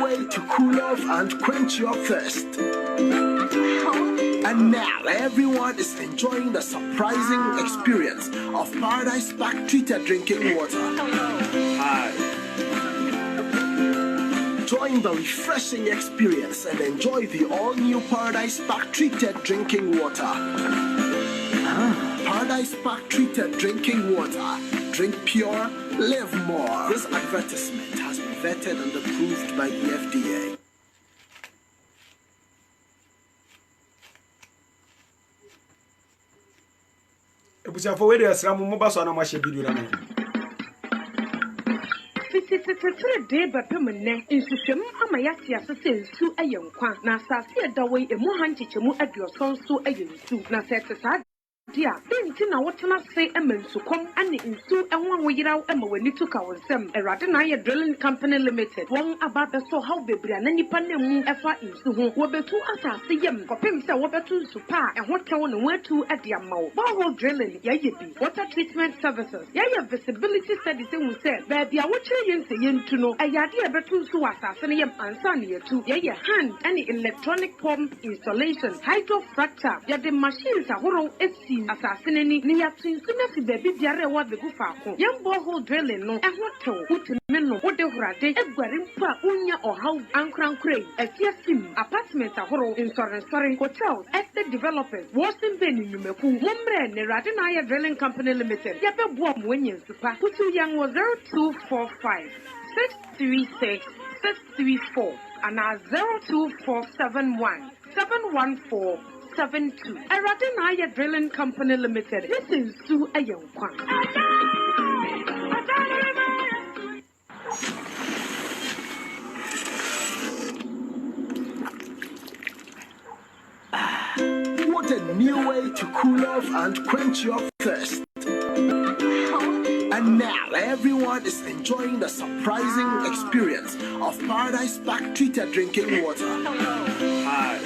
way to cool off and quench your thirst. And now everyone is enjoying the surprising experience of Paradise Park treated drinking water. Hi. Join the refreshing experience and enjoy the all-new Paradise Park treated drinking water. Paradise Park treated drinking water. Drink pure, live more. This advertisement has been vetted and approved by the FDA. Ebusia for we dey asra mo ba so na ma she video na me. Tete de bapemne insuhwem ama yate asese nsu ayenkwa na asase edawe emu hanchichemu adioso nso ayensu na sete sa dia binti na wotena se emensukom ane nsu enwa woyiraw ema wani tuka wonsem erade na ye drilling company limited won ababe so how bebria na nipa na mu efa nsu ho wobetu asase yem kopem se wobetu nsu pa eho tewo ne watu adiamawo borehole drilling ye bi water treatment services ye visibility studies ehun se bebia wo kire yen se yentu no ayade ebetu nsu asase ne yem ansa ne yetu ye hand ane electronic pump installation hydrofracture ye the machines ahoro esi assassinini ni ya tinsuna si baby biare wa begu faako yam borehole drilling no ehwo tew utimi no wode hurade egware mpa unya ohaw ankrankrai atiasim apartment ahoro insurance hotels estate developers wasing beni numeku mombre ne rade na ya drilling company limited ya bebo am wenyen supa putu yang 0245 636 634 and 02471 714 72. Eradinaya Drilling Company Limited. This is Sue Ayonkwa. What a new way to cool off and quench your thirst. And now everyone is enjoying the surprising experience of Paradise Park treated drinking water. Hi.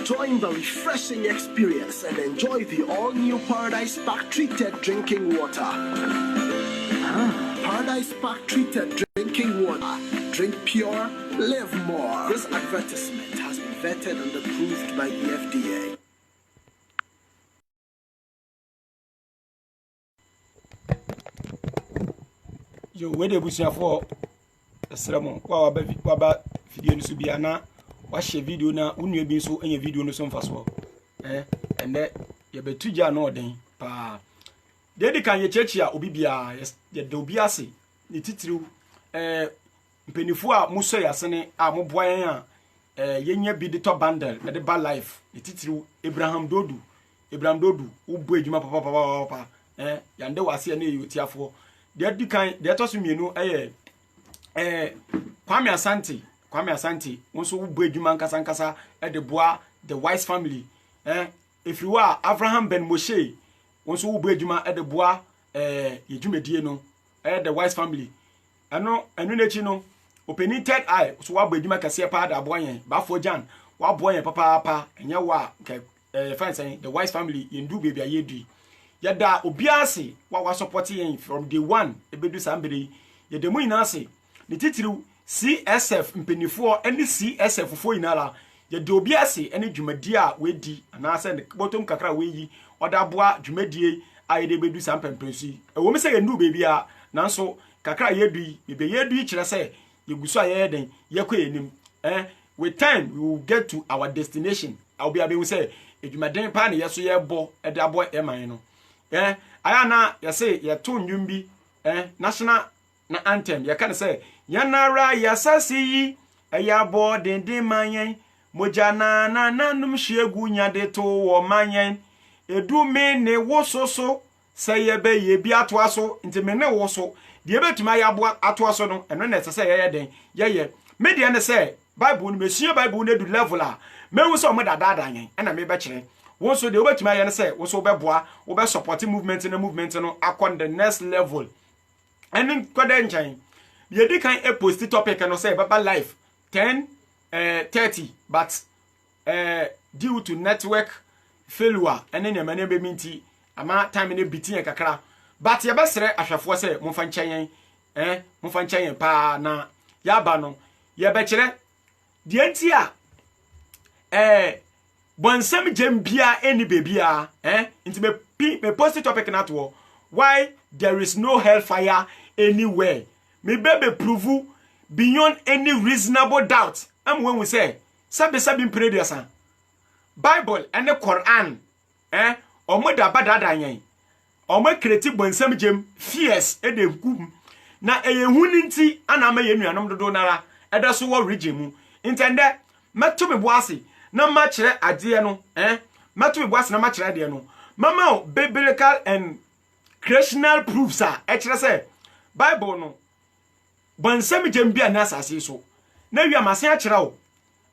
Join the refreshing experience and enjoy the all-new Paradise Park treated drinking water. Paradise Park treated drinking water. Drink pure, live more. This advertisement has been vetted and approved by the FDA. Yo, where the busia for Esremo, wa ba video no so bia na wa share video na unue bi so enye video no so mfa so and ye betuja na oden pa de kan ye chechi a obi bia ye de obi ase ni titiriw mpenifu a muso yasene a moboa yen a yenya bi de to bundle na de ba life ni titiriw Abraham Dodu wo bu adwuma papa yande wase na yotiafo de kan de to so mienu Kwame Asante wonso wo bu adwuma nkasa de boa the Wise family if you are Abraham Ben Moshe wonso wo bu adwuma de boa yedwumadie no the Wise family eno nechi no openi third eye so wa bu adwuma kase pa da boa yen ba fo jan wa boa yen papa enye wa fine saying the Wise family yendu baby ayedui yada obiase wa support yen from day one ebedu sambere yede mu ina ase ni titiriw CSF mpenifo ene CSF fo inala ye de obiase ene dwumadi a wedi anase ne botom kakra weyi odaboa dwumadie ayede bedu sampempensi ewo me se ye ndu bebi a nanso kakra yedui bebe yedui kire se yeguso ayeden yekwa enim with time we will get to our destination I'll be able to say edwumaden pa ne yeso ye bo edabo eman no aya na ye say ye to ndwum bi national na anthem ye kan say yanara yasasi yi eyabo dendin manyen mojana na nanum hyegu nyade to wo manyen edu me ne wososo say ye be ye bi atoaso nti me ne woso de betuma yabo atoaso no eno na say ye den ye me de ne say bible no mesua bible no du level a me wo so mo dada yen na me be kire woso de obetuma ye ne say woso be boa wo be support movement no akon the next level enen kwada nchan ye can a post topic and say baba life 10:30 but due to network failure and then your be minti ama time ne bitin kakra but ye besere ahwefo say momfa nchen pa na ya ba no ye be kire de enti a bonsam jembia eni bebia inti me post topic na to why there is no hellfire anywhere. Me bebe prove beyond any reasonable doubt. Am when we say sabi mpere dia san Bible and the Quran omo da badada yan omo kreti bonsam jem fierce e de gum na eyehuni nti ana ma yenuanom dodo nara e da so wo region mu intende meto me boase na ma kire ade no meto me boase na ma kire ade no mama biblical and creational proofs a e kire say Bible no bonsam jem bia na asase so na wi amase a kire wo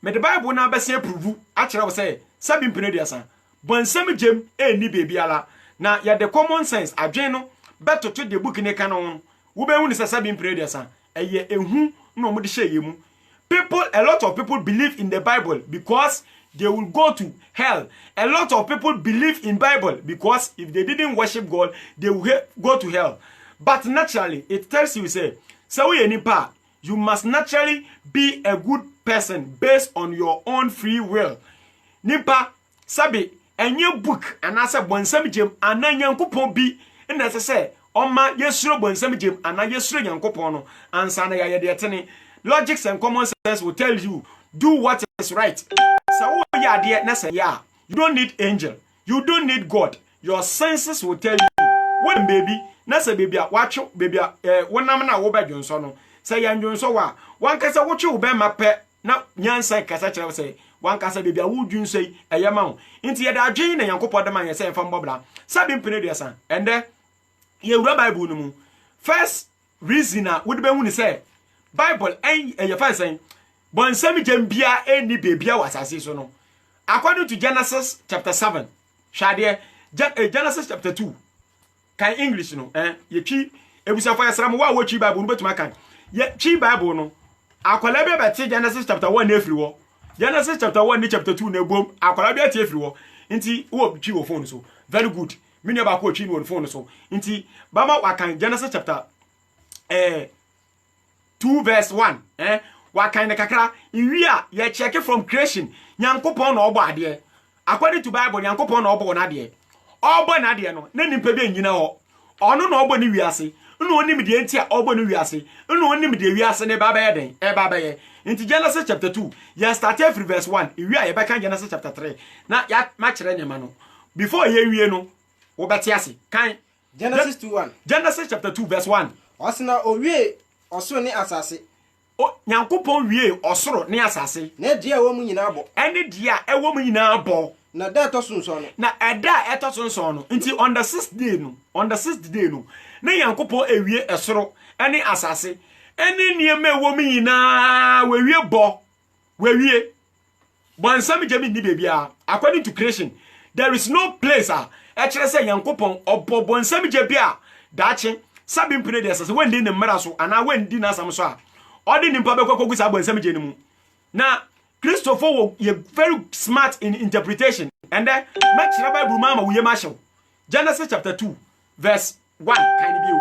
me the Bible na bese prove a kire wo say sabi mpene dia san bonsam jem eni bebiala na ya the common sense adwen no beto to the book ne kanon wo be hu ni sabi mpene dia san eye ehu no mo de hye mu. People, a lot of people believe in the Bible because they will go to hell. A lot of people believe in Bible because if they didn't worship God, they will go to hell. But naturally, it tells you, say, so you must naturally be a good person based on your own free will. Nipa, sabi, enye book, and I said, bonsam jem, and then yankupon be, and as I say, Oma yesuro bonsam jem, and I yesuro yankupono, and sana ya yedetene. Logics and common sense will tell you, do what is right. So, yeah, dear, yeah. You don't need angel. You don't need God. Your senses will tell you. When baby, nasa baby, watch baby, when I'm not over Johnson. Say, young Johnson, one cassa watch you bear my pet. Now, Yansa Cassatra say, one cassa baby, would you say, a yamau. Into your Jane and Yanko Podaman, and say, from Bobla. Sabin Penediasan. And there, you rabbi Bunumu. First reason would be when you say, Bible your first saying bonsam jambia eni bebia wasase so no according to Genesis chapter 7 shade Genesis chapter 2 kan English no ye twi ebusa fa yasram wa wo twi Bible no betuma kan ye twi Bible no akola be beti Genesis chapter 1 na efiri wo Genesis chapter 1 ni chapter 2 na bom akola be ati efiri wo nti wo twi wo phone so very good me ne ba ko twi wo phone so nti bama wakan Genesis chapter 2 verse 1 what kind of kakra iwia ye check from creation nyankopon na obo ade according to Bible nyankopon na obo na ade no na nimpa be nyina ho ono na obo ni wiase no onim de enti a obo ni wiase no onim de wiase ne baba ye den baba ye into Genesis chapter 2 ya start every verse 1 iwia ye be kan Genesis chapter 3 na ya ma kire nyama no before ye wie no wo betiase kan Genesis 2:1 Genesis chapter 2 verse 1 osina owie osoro ni asase o nyankopon wie osoro ni asase na dia wo mu nyina abo ene dia ewo mu nyina abo na da to sunso no na eda eto sunso no nti on the 6th day no na nyankopon ewie esoro ene asase ene niema ewo mu nyina wewie bo wewie bonsam jemi ni bebia according to creation there is no place e kire say nyankopon obo bonsam jebia dache sabi mpene de asase wendi ne mmara so ana wendi na asam so a odi nimpa be kokko gusa bonsam je ni mu na Christopher wo ye very smart in interpretation and then match Bible mama wo ye ma hyew Genesis chapter 2 verse 1 kind bi o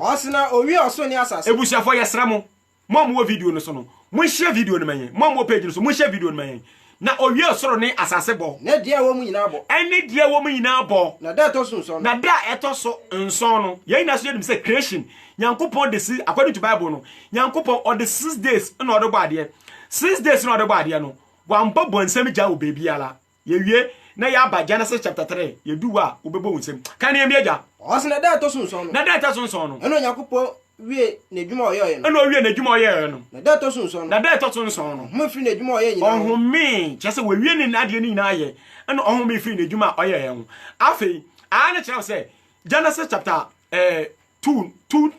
osina owie oso ni asase ebusuafo yesra mo wo video no so no mo share video no manyen mo page no so mo share video no manyen na owie osoro ni asase bo na dia wo mu nyina abo ene dia wo mu nyina abo na da to sunso no na da eto so nson no ye na so ye dim say creation nyankopon de si according to Bible no nyankopon on the 6 days na odo ba de 6 days na odo ba de no wan bo bonsam ja wo bebi ala ye wie na ya ba Genesis chapter 3 ye duwa obebo wonsam kan ye meja osina da to sunso no na da eto so nson no eno nyankopon wie na dwuma oye no eno wie na dwuma oye no na da to sunso no na da eto so nson no mo firi na dwuma oye nyina ohumi chese we wie ni na de ni na ye eno ohumi firi na dwuma oye ye ho afei ana kire say Genesis chapter 2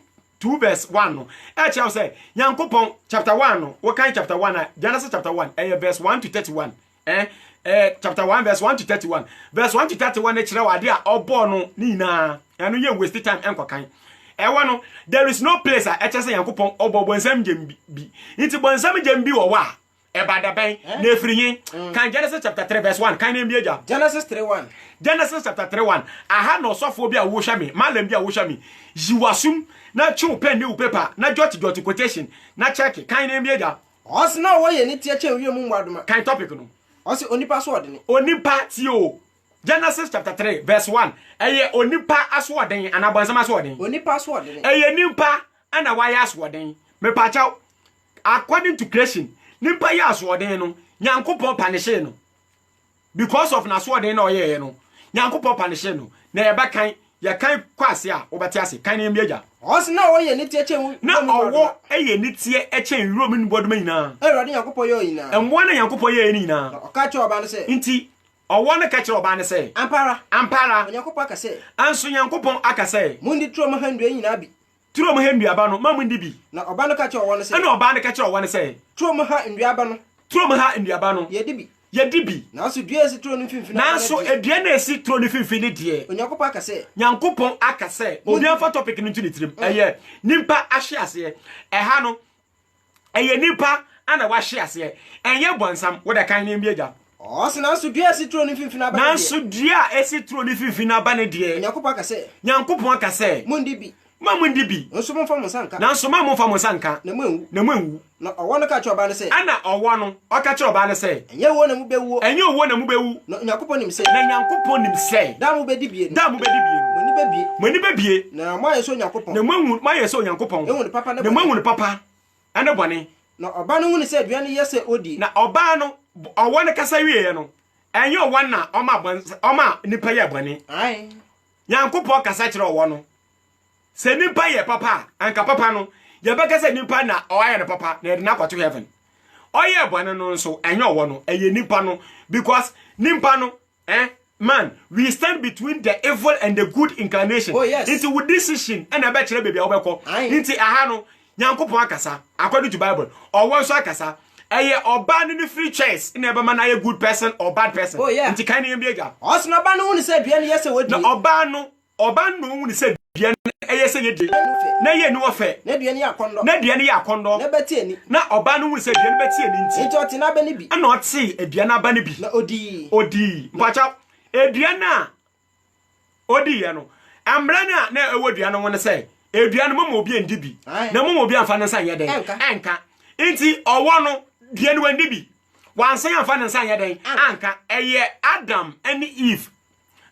verse 1 no e kire say nyankopon chapter 1 no we kan chapter 1 Genesis chapter 1 verse 1 to 31 chapter 1 verse 1 to 31 verse 1 to 31 e kire wade a obo no ni na eno ye waste time enkokan no there is no place a kire say nyankopon obo bonsam jembi nti bonsam jembi wo wa Ebada ben na efrinye. Kan Genesis chapter 3 verse 1. Kan na mbieja. Genesis 3:1. Genesis chapter 3:1. Aha no sofo bi a wo hwa me, malam bi a wo hwa me. Jiwasum na chu pen ne paper na jot quotation na check kan na mbieja. Os na wo ye ni tie che wi mu ngwadoma. Kan topic no. Os onipa so odene. Onipa ti o. Genesis chapter 3 verse 1. Eye onipa aso odene anabansam aso odene. Onipa so odene. Eye nipa ana why aso odene. Me pacha according to creation, nimpa ya aso odene no, Nyankopon punish no. Because of na so odene na oye no. Nyankopon punish no. Na ye ba kan ya kan kwase a obati ase kan na mbieja. Os na wo ye ni tie che wi. Na owo eye ni tie echen wuro mu boduma nyina. Erade Yakopon yo nyina. Enwo na Nyankopon ye nyina. Oka che oba no se. Nti owo na ka che oba ne se. Ampara. Yakopon aka se. Anso Nyankopon aka se. Mundi tro mo handu nyina bi. Turo mo hendu aba no ma mundi bi. Na oba no ka che owo no se. Na oba ne ka che owo ne se. Tro mo ha ndu aba no. Turo mo ha ndu aba no. Ye di bi. Ye di bi. Na so dua esi tro no finfini. Na so edua na esi turo no finfini de. Yakopon aka se. Nyankopon aka se. Obi anfa topic no ntu ne tirim. Eye nimpa ahye ase. Eha no. Eye nimpa ana wa hye ase. Enye bonsam wo da kan ne mbieja. Os na so dua esi tro no finfini aba. Na so dua esi turo no finfini aba ne de. Yakopon aka se. Nyankopon aka se. Mundi bi. Ma mundi bi. Nso mo fa mo sanka. Na so ma mo fa mo sanka. Na mu Na owo no ka che oba no se. Ana owo no o ka che oba ne se. Enye wo na mu bewu. Enye owo na mu bewu. Na Yakopon nim se. Na Nyankopon nim se. Da mu be di bie. Da mu be di bie. Moni be bie. Moni be bie. Na mo ayeso Yakopon. Na mu ma yeso Nyankopon. Ewu ni papa na. Na mu ni papa. Ane bone. Na oba no hu ni se dua no yese odi. Na oba no owo ne kasa wie no. Enye owo na oma nipa ye bone. Ai. Nyankopon kasa kire owo no. Se nipa ye papa, anka papa no, ye beka se nipa na oye ne papa, na ye na kwato heaven. Oye bone no nso enye owo no, eye nipa no because nipa no man, we stand between the evil and the good inclination. Oh, yes. Into with decision and a better baby obeko. Into aha no, Nyankopon akasa according to Bible. Owo nso akasa. Eye oba ni free choice in ebe man na good person or bad person. Oh, yeah. Into kan ye biega. Os na oba no hu ni se dua no yese odi. Na oba no hu ni se dua eye se ye di. Na ye no ofe. Na dua ni akondo. Na dua ni ya akondo. Na beti eni. Na oba no hu se dua no beti eni nti. Nti oti na ba ni bi. Na oti edua na ba ni bi. Na odi. Mpacha edua na odi ye no. Amra na ewo dua no won se. Edua no mo obi endi bi. Na mo obi amfa nsa ye den. Enka. Nti owo no dua no endi bi. Wansan amfa nsa ye den. Anka eye Adam and Eve.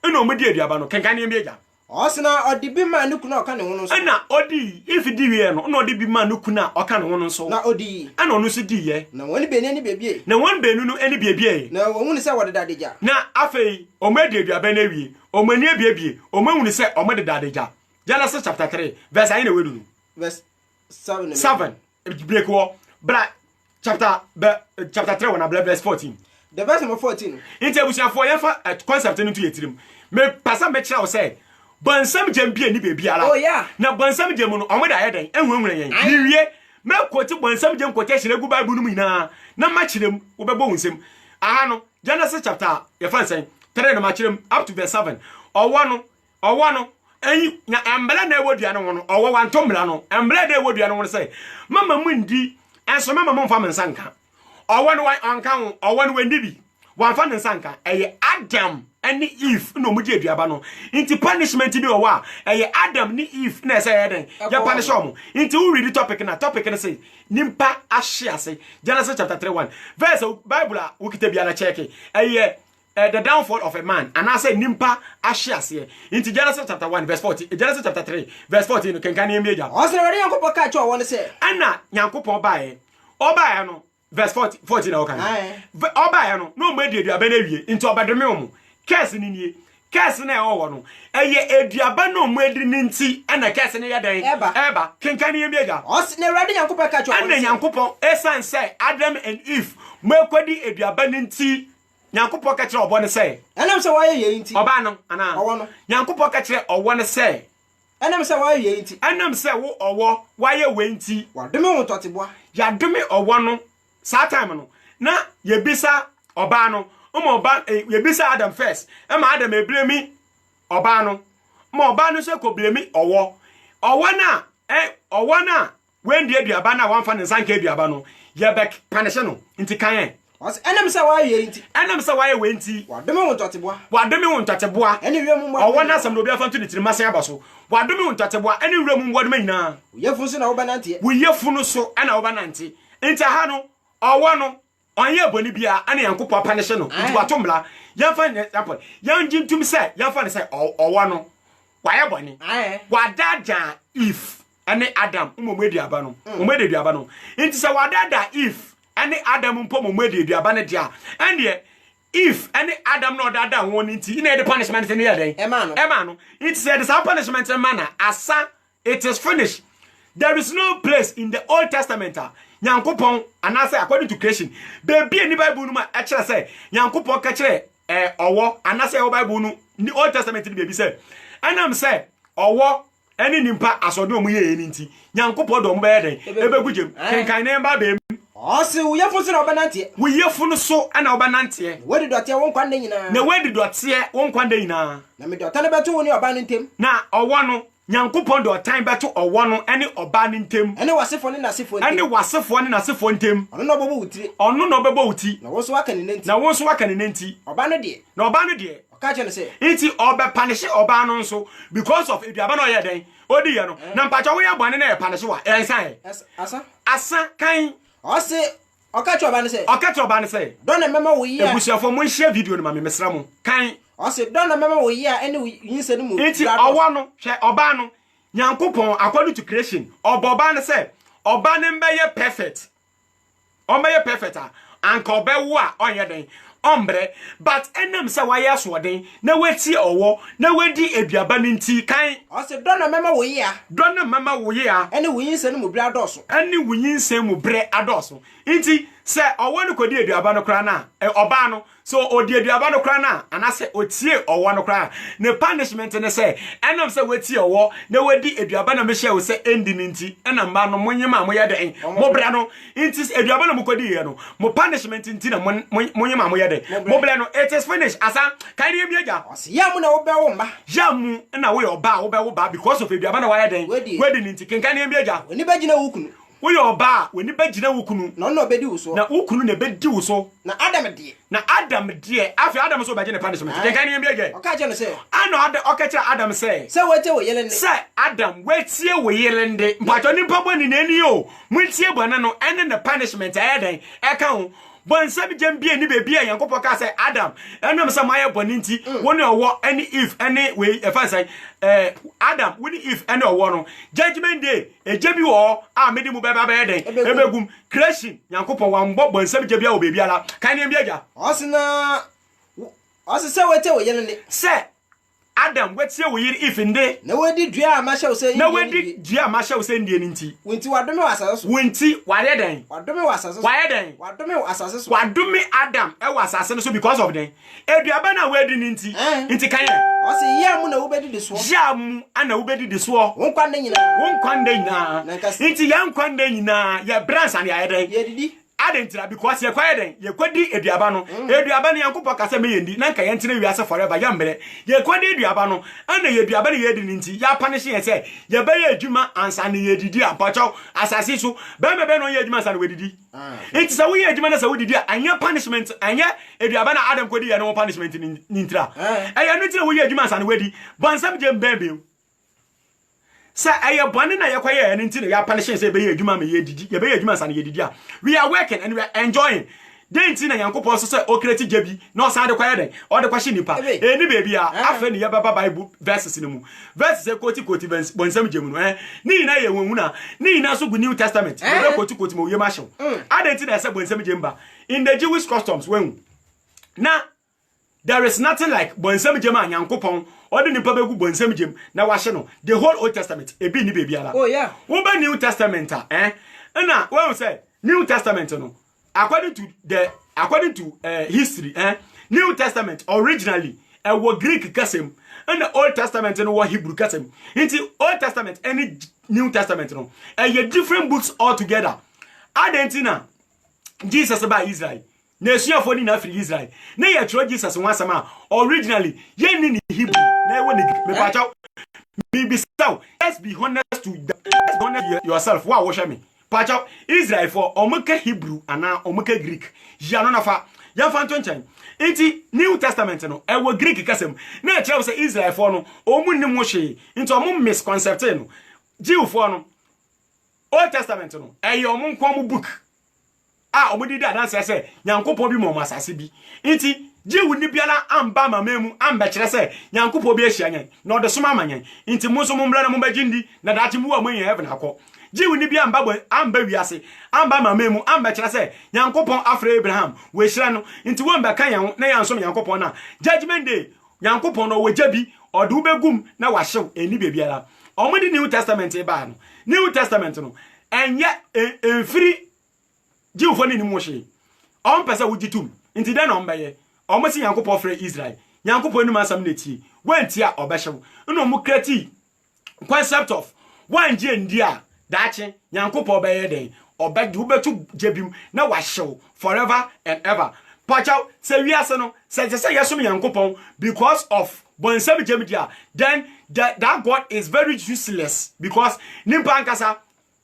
Eno mo di edua ba no kenkan ne mbieja. Os na odi bi ma nuku na oka ne hono so. Na odi if di wie no odi bi ma nuku na oka ne hono so. Na odi. Ana ono so di ye. Na woni be ni bebie. Na won be nu eni biebie. Na wo hunu se wode dadeja. Na afei o ma di aduaba na wie. O ma ni biebie. O ma hunu se o ma de dadeja. Genesis chapter 3 verse 9 na wedu. Verse 7. 7. Break wo. Bra chapter 3 na verse 14. The verse number 14. Inte abusiafo ye fa concept no to yetirim. Me pasa me kira wo se bansam jam bia ni bebi ala. Oh yeah. Na bansam jam no omo da ye den enwunwun yen. Ni wie me kwoti bansam jam quotation egu Bible no nyina na ma kirem wo bebo wunsem. Aha no Genesis chapter ye fa nsen 3 na ma kirem up to verse 7. Owo no enyi na embele na ewodua no no owo wantomla no embele na ewodua no se mama mu ndi enso mama mu mfa mensanka. Owo no anka ho owo no wendi bi wanfa mensanka eye Adam and Eve no mu di aduaba no inti punishment bi owo a eye Adam ni Eve na say eden ya punish omo inti we read the topic na say nimpa ahye ase Genesis chapter 3:1 verse Bible a wukita bia na check eye the downfall of a man and I say nimpa ahye ase inti Genesis chapter 1 verse 40 Genesis chapter 3 verse 14 no kenkan e meja Os na wode Yakopon ka cho won se ana Nyankopon bae obae no verse 40 na okan obae no mo edi aduaba na wie inti obadome omo Kese ni nie. Kese na ewo no. Eye eduaba no mo edi ni nti na kese ne yeden. Eba. Kenkan ye biega. Os na Awurade Nyankopon ka cho won. Na Nyankopon esan say Adam and Eve mo ekwadi eduaba ni nti. Nyankopon ka kire obo ne say. Enam se waye ye nti. Oba no ana. Owo no. Nyankopon ka kire owo ne say. Enam se waye ye nti. Enam se wo owo waye we nti. Wadome wo toteboa. Ya dome owo no. Sa time no. Na ye bisa oba no. Oba ye bisa Adam first. Ema Adam eblemi oba no. Ma oba no se ko blemi owo. Owo na when the aduaba na wan fa ne sanka aduaba no ye be punish no nti kan ɔse ɛnam sɛ wayɛ nti enam se waye we nti wadome wo ntɔteboa wadome wo ntɔteboa ɛne wiam mu ɔwɔ na asɛm no obi afa nto ne tiri masen abaso wadome wo ntɔteboa ɛne wura mu wɔdome nyina yɛfu so na wobɛnanteɛ wo yefu no so ɛna wo banante nti ha no ɔwɔ no ɔnyɛ bɔne bia ɛne yankopɔ punish no nti watomla yɛmfa ne example yɛngye ntum sɛ yɛmfa ne sɛ ɔwɔ no wayɛ bɔne wadada if ɛne Adam umomu aduaba no umomu aduaba no nti sɛ wadada if ɛne Adam mpo umomu aduaba ne dia ɛne if ɛne Adam no dada won nti ina the punishment ne yɛ den ɛma no nti sɛ the same punishment man asa it is finished. There is no place in the Old Testament Nyankopon anase according to creation baby ni Bible no ma e kire say Nyankopon ka kire owo anase e Bible no ni Old Testament ni baby say anam say owo eni nimpa asode omu ye ni nti Nyankopon do mba ye den ebegu jem kenkan ne mba be ɔse wo yɛfu so na wobɛnanteɛ wo yefu no so ana wobɛnanteɛ wadi dɔteɛ wo nkwa nda nyinaa na wadi dɔteɛ wo nkwa nda nyinaa na me dɔta no bɛto wo ne ɔba no ntam na owo no Nyankopon do time beto owo no ene oba ne ntem ene wasefo ne nasefo ene wasefo ne nasefo ntem ɔno na ɔbɛbɔ wutire ɔno na ɔbɛbɔ wuti na wo so aka ne nanti na wo so aka ne nanti ɔba no deɛ na ɔba no deɛ ɔka kyɛ no sɛ nti ɔbɛ punish ɔba no nso because of eduaba no ɔyɛ den odi yɛ no na mpacha wo yɛ bɔne na yɛ punish wa ɛnsan asa kan ɔse ɔka kyɛ ɔba no sɛ ɔka kyɛ ɔba no sɛ dɔ na mɛma wo yi a ebusuafo mo nhye video no ma me mesra mo kan ɔse dɔ na mɛma wo yi a ene yinse no mu nti ɔwɔ no hwɛ ɔba no Nyankopon according to creation oba no say oba ne mbeye perfect ombeye perfect anka obewo a onye den ombre but enam say waya so den na wati owo na wadi aduaba no nti kan ose do na mema wo yi a do na mema wo yi a ene wo yinse no mu bre adoso ene wo yinse mu bre adoso nti se owo no kodi aduaba no kra na oba no so odi aduaba no kra na anase otie owo no kra ne punishment ne say enam say wati owo na wadi aduaba na mehia wo say endi nti ena mba no monyema moye den mo bra no nti aduaba no mukodi ye no mo punishment nti na monyema moye den mo bra no it is finished asa kan ye biaja ose ya mu na wo be wo mba ya mu na wo ye oba wo be wo ba because of aduaba na waye den wedi nti kan ye biaja oni bagina wo kunu wo ye oba weni bagina wo kunu na no obedi wo so na wo kunu na bedi wo so na Adam de afi Adam so bagina punishment kan ye biaja o ka je no say ano Adam o ka kira Adam say wete wo yele ne say Adam wetie wo yele nde mpacho nimpa boni na ni o muntie bwana no ene ne punishment ayeden e ka ho bonsam jambie ni bebi a Yankopɔ ka say Adam enam say maye boni nti woni owo any if any we e fa say Adam woni if any owo no judgment day ejebi wo a medi mu beba bayeden ebegum creation Yankopɔ wan bo bonsam jebi a wo bebi ala kan ne biaja ose say wete wo yele ne say Adam wetie wo yiri if nde na wadi dua a ma hye wo say na wadi dua ma hye wo say ndie nti wonti wadome wasase so wonti ware den wadome wasase so ware den wadome wasase so wadome Adam e wasase no so because of den eduaba na wadi nti nti kan ose ya mu na wo bedi de so ya mu ana wo bedi de so won kwande nyina nti ya nkwande nyina ya bransa na ya den ye didi adentira because ye kwaye den ye kwadi eduaba no Yankopɔ ka se me yendi na nka ye ntene wiase forever ya mbere ye kwadi eduaba no ana ye eduaba ne ye di nti ya punish ye se ye be ye adwuma ansa ne ye didi apacho asase so be me be no ye adwuma ansa ne we didi nti se wo ye adwuma na se wo didi anya punishment anya eduaba na Adam kwadi ye no punishment ni ntira ya no tire wo ye adwuma ansa ne we di bansam je mbebe sa aye bone na yekoye ene nti na ya punish say be ye adwuma me ye didi ye be ye adwuma san ye didi a we are working and we are enjoying den nti na Yankopɔ so say o create jebi na o san de kwaye den o de kwashi nipa eni baby a afa ni ye baba Bible verses ni mu verses e koti bonsam jemu no ni na ye wonwu na ni na so gu New Testament we koti mo ye ma hyew adenti na say bonsam jemba in the Jewish customs when na there is nothing like bonsam jema Yankopɔ odi nipa begu bonsam jem na wahye no the whole Old Testament ebi ni baby ala oh yeah wo ba New Testament na when we say New Testament no according to history New Testament originally was Greek kasem and the Old Testament no was Hebrew kasem into Old Testament any New Testament no different books altogether adentina Jesus about Israel nation for na free Israel na ye tro Jesus once am originally ye ni Hebrew na we ni me pacha me be so let's be honest to honest yourself. Wa wo hwe me. Pacha Israel for omuka Hebrew ana omuka Greek. Ya no nafa. Ya fa ntonchen. Inti New Testament no e wo Greek kasem. Na e kire say Israel for no omu nim wo hwe. Inti omu misconcept no. Jew for no Old Testament no e yo omu nko book. Omu didi adanse say Nyankopon bi mo masase bi. Inti Jew ni biala amba mamemu amba kire say Nyankopon bi ahia nyen. Na ode soma amanyen. Inti mo so mo mra na mo bagindi na dachi mu wa mo yen heaven akọ. Jiwu ni bia amba wiase amba mamemu amba kire se Nyankopon afra Abraham we hira no nti wo mba kan yan na yansom Nyankopon na judgment day Nyankopon no wajabi odu begum na wahyew eni bebiara omudi New Testament e ba no New Testament no enye enfiri jiwu fo ni ni mo hye on pese wujitum nti den on beye omosi Nyankopon afra Israel Nyankopon ni masam na tie wantia obehyew no mu kreti concept of wanje ndia dache Nyankopon be yeden obadu betu jebim na wahyew forever and ever pacha se wiase no se yesum Nyankopon because of bonsam jemidia then that God is very useless because nimpa ankasa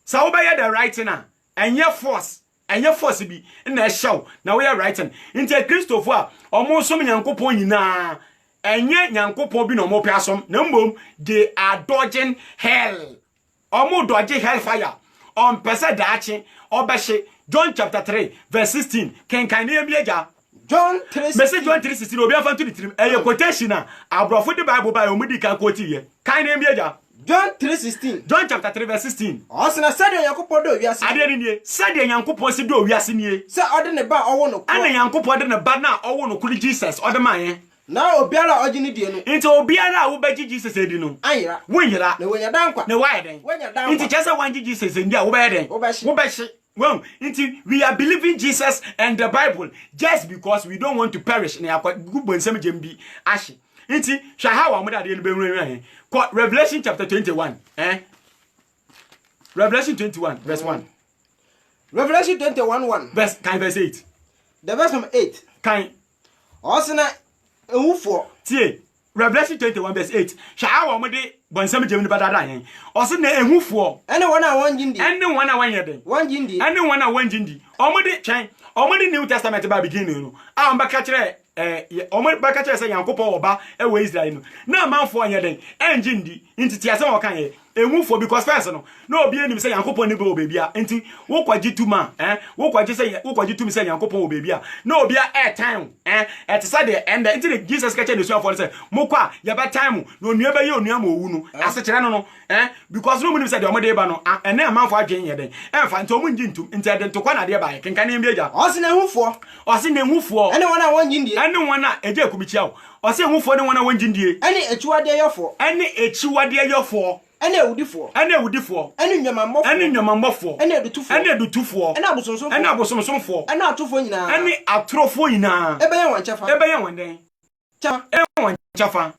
sa wo be the writing na enye force bi na hyew na we writing inte Christopher a omo som Nyankopon nyina enye Nyankopon bi no mo piasom na mbom they are dodging hell omu dodge hellfire on pesa dachi obeshe John chapter 3 verse 16 can ne ebiaja John 3:16 message John 3:16 obi afa to the trim e quotation na abrofo the Bible by omudi kan quote ye kan ne ebiaja John 3:16 John chapter 3 verse 16 osena said Nyankopon do wiase ade ni nie said Nyankopon si do wiase nie se ode ne ba owo no ana Nyankopon de ne ba na owo no kuli Jesus ode man ye na obiara ogini die no into obiara wo beji Jesus edi no anyira wonyira na wonya dankwa na why den wonya dankwa into chese wanji Jesus endi a wo be den wo be hye well into we are believing Jesus and the Bible just because we don't want to perish na yakwa gubonsem jembi ahye into hwa ha wa muda de no be nwuran Revelation chapter 21 Revelation 21 verse 1 Revelation 21:1 verse 8 the verse number 8 kan osena ewufo tie Revelation 21 verse 8 hwa wa mude bonsam jembi badada yen ose na ehufo ene wona wanjindi ene wona wanyede wanjindi ene wona wanjindi omude twen omude New Testament ba beginning no amba ka kire omude ba ka kire se Yankopon oba ewe Israel no na manfo anyeden enjindi ntiti ase wo kan ye ehufo because first no na obi enim se Yankopon ni be obebia nti wo kwaji tuma wo kwaji tumi se Yankopon obebia na obi a airtime etisa de end nti Jesus ka kire nesu afo se mokwa ye ba time no onua be ye onua ma owu no ase kire no because no munim se de omude ba no ene amanfo adwen ye den emfa nti omu njintum nti ede ntokwa na de ba ye kenkan ne mbieja osena ewufo ene wona wanjindi ene wona eje kumichia wo ose ewufo ne wona wanjindie ene echiwade yofo ene ewudifo ene nyamambofo ene edutufo ene abosomsomfo ene atufo nyina ene atrofo nyina ebeyan wanchafa chafa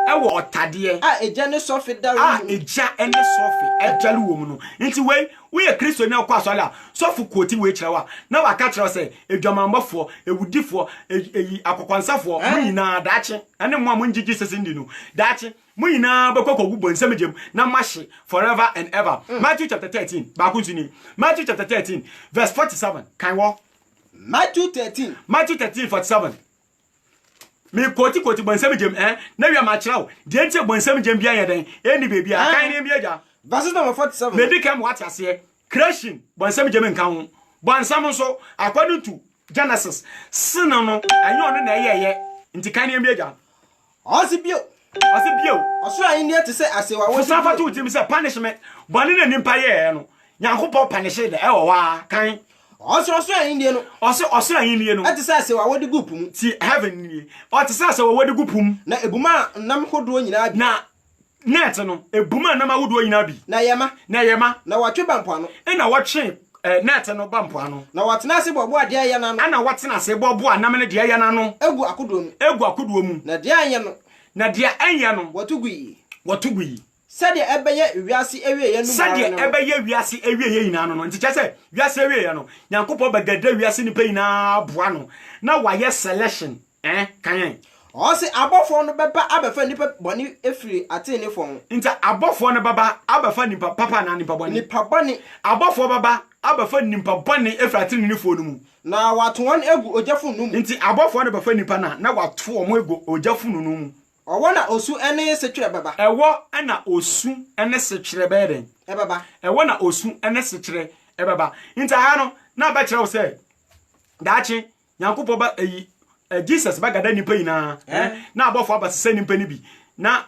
ewo otade eja ne sofi daru eja ene sofi ejalu wo mu no nti we ye Kristo ne kwa so ala sofu koti we kirewa na waka kire se edwamambofo ewudifo eyi akokwansafo mu nyina daache ene mo amon Jesus ndi no daache mu nyina bekwakogu bonsam jem na mahye forever and ever. Matthew chapter 13 ba kuntuni Matthew chapter 13 verse 47 kan wo Matthew 13:47 me koti bonsam jem na wi ma kirewo de ntie bonsam jem bia yeden eni bebia kan ne bia verse number 47 medicam what ase creation bonsam jem nkan ho bonsam so according to Genesis sin no anyo no na yeye nti kan ne bia osibio oso ayin ne te se asewa wo safa to tim se punishment bone na nimpa ye no Nyankopon punish de e wo wa kan oso ayin ne no oso ayin ne no ate se asewa wo de gupum ti heaven ni o te se asewa wo de gupum na ebuma nam hodo nyina bi na net no ebuma nam ahodo nyina bi na yema na watwe bampano na watwe net no bampano na watena ase bobo ade aye na no ana watena ase bobo anam ne de aye na no egu akodo mu na de aye no na dia anya no watugui sade ebeye wiase ewiye no sade ebeye wiase ewiye yina no nti kyase wiase ewiye no Nyankopon bagada wiase ni pe yina boa no na waye selection kan ɔse abɔfo no bɛba abafa nipa bɔne efiri ate ne fon nta abɔfo no baba abafa nipa papa na nipa bɔne nipa bɔne abɔfo baba abafa nipa bɔne efiri ate ne fo no mu na wato wɔn egu ogyafo no mu nti abɔfo no bafa nipa na wato wɔn egu ogyafo no mu ɔwɔ na osu ene setwere baba ɛwɔ na osu ene setwere bɛden ɛbaba ɛwɔ na osu ene setwere ɛbɛba nti ha no na ba kyerɛw sɛ daachi Nyankopɔ ba Jesus ba gada nipa yina na abɔfo aba sɛ nipa ni bi na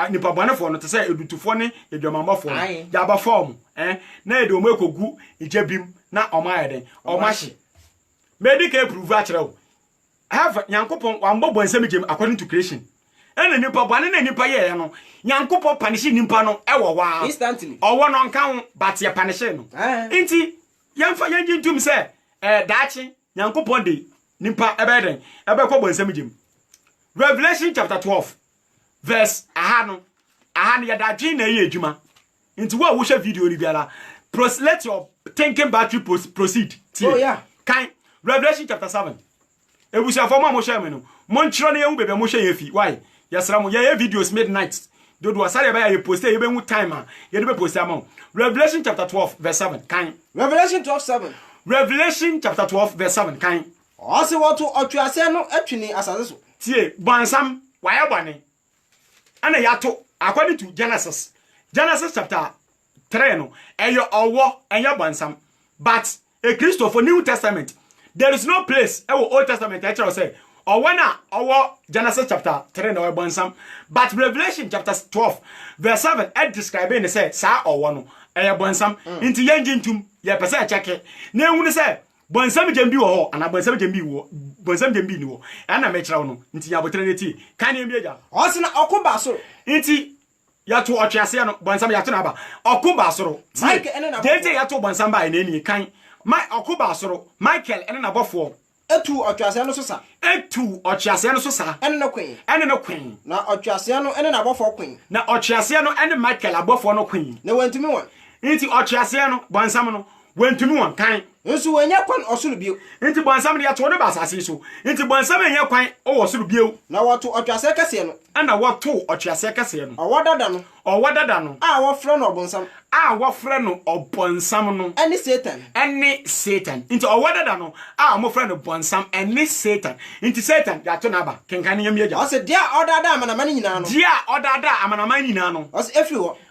nipa bɔnefo no te sɛ edutufo ne edwamambɔfo ya ba form na ede omo ekogu ijabim na ɔma ayɛden ɔma hye medical prove a kyerɛw have Nyankopɔ wambɔ bɔnsɛm gem according to creation ene nipa bɔne na nipa yɛ no Nyankopɔ punish nipa no ɛwɔ wa instantly ɔwɔ no nka ho but ye punish no nti yɛmfa yɛngi ntum sɛ daachi Nyankopɔ de nipa ebeden ebekɔ bɔnsɛm gem Revelation chapter 12 verse ahano yadadwe na yɛ adwuma nti wo a wo hwɛ video ni biara let your thinking battery proceed oh yeah kan Revelation chapter 7 ebusuafo mo hwɛ me no mo nkyerɛ no yɛhu bebe mo hwɛ yɛ fi why yɛsra mo yɛ videos midnight dodo asare ba yɛ post yɛ bɛhu time a yɛ de be post am Revelation chapter 12 verse 7 kan Revelation 12:7 Revelation chapter 12 verse 7 kan ɔse wɔto ɔtwease no atwini asase so tie bɔnsam wayɛ bɔne ana yato according to Genesis chapter 3 no ɛyɛ ɔwɔ ɛyɛ bɔnsam but a Christo for New Testament there is no place ɛwɔ Old Testament ɛkyerɛ sɛ ɔwɔ na ɔwɔ Genesis chapter 3 na ɔyɛ bɔnsam but Revelation chapter 12 verse 7 describe ne sɛ saa ɔwɔ no ɛyɛ bɔnsam nti yɛngye ntum yɛ pɛ sɛ ɛkyɛke na ehunu sɛ bɔnsam gem bi wɔ hɔ ana bɔnsam gem bi ni wɔ ɛna mɛkyerɛw no nti yabotre ne ti kan ne bi agya ɔse na ɔkoba soro nti yato ɔtwease no bɔnsam yato na aba ɔkoba soro Mike ene na dente yato bɔnsam ba ene ni kan ɔkoba soro Michael ene na bɔfo etu ɔtwease no so sa etu ɔtwease no so sa ene no kwen na ɔtwease no ene na bɔfo kwen na ɔtwease no ene Michael abɔfo no kwen na wantumi won nti ɔtwease no bɔnsam no wantumi won kan nso wanya kwan ɔsoro bio nti bɔnsam de yato ne ba asase so nti bɔnsam enye kwan ɔwɔ soro bio na wɔto ɔtwease kɛse no ana wɔto ɔtwease kɛse no ɔwɔ dada no a wɔfrɛ no ɔbonsam a wɔfrɛ no ɔbonsam no ɛne Satan nti ɔwɔ dada no a wɔfrɛ no bonsam ɛne Satan nti Satan yato na ba kenkan ne yamia gya ɔse dia ɔdada amanama nyinaa no dia ɔdada amanama nyinaa no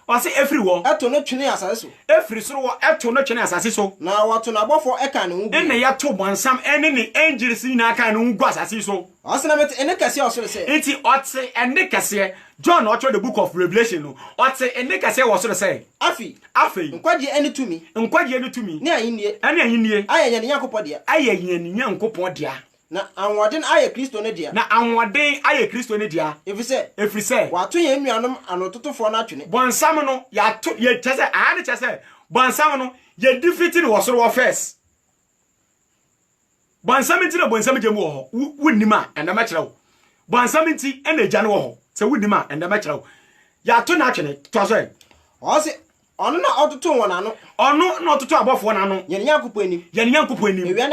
ɔse efiri hɔ ɛto no twene asase so efiri soro wɔ ɛto no twene asase so na wɔto na bɔfo ɛka ne ho gu ene yato bonsam ɛne ne angels nyinaa kan ne ho gu asase so ɔse na mete ene kɛse ɔsoro sɛ nti ɔte ene kɛse John ɔtwerɛ the book of Revelation no ɔte ene kɛse wɔ soro sɛ afei nkwagye ene tumi ne ayinie ayɛ nyane Nyankopɔn dia na anwɔden ayɛ Kristo ne dia efiri sɛ wato yɛn nuanom anototofo no atwene bɔnsam no yato yɛ kyɛ sɛ bɔnsam no yɛ defeat ne wɔ soro wɔ first bɔnsam nti na bɔnsam gye mu wɔ hɔ wunnim a ɛnda mɛkyerɛw bɔnsam nti ɛna agya no wɔ hɔ sɛ wunnim a ɛnda mɛkyerɛw yato na atwene to sɛ ɔse ɔno na ɔtoto wɔn ano ɔno na ɔtoto abɔfo na ano yɛn Nyankopɔn anim ewia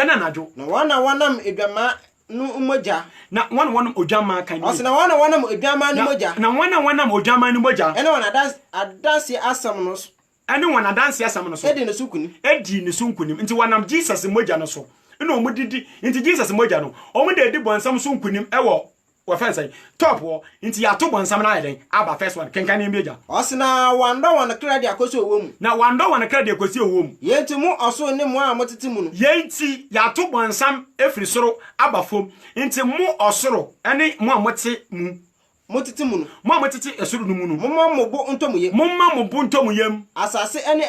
na anadwo na wɔnam edwama no mogya na wɔn odwama kan ɔse na wɔnam edwama no mogya na wɔnam odwama no mogya ɛne wɔn adanse asɛm no so ɛne wɔn adanse asɛm no so edi ne so nkunim nti wɔnam Jesus mogya no so ina omu didi nti Jesus mogya no omu de di bonsam so nkunim ɛwɔ offense top wo nti ya to bonsam na ayeden aba first one kenkan ne meja ɔse na wandɔ wɔn credit akosi owo mu na wandɔ wɔn credit akosi owo mu yenti mu ɔso ne mu a motete mu no yenti ya to bonsam efiri soro aba fom nti mu ɔsoro ɛne mu a mote mu motete mu no mo amotete esuru no mu no momma mo bo ntomuyem asase ene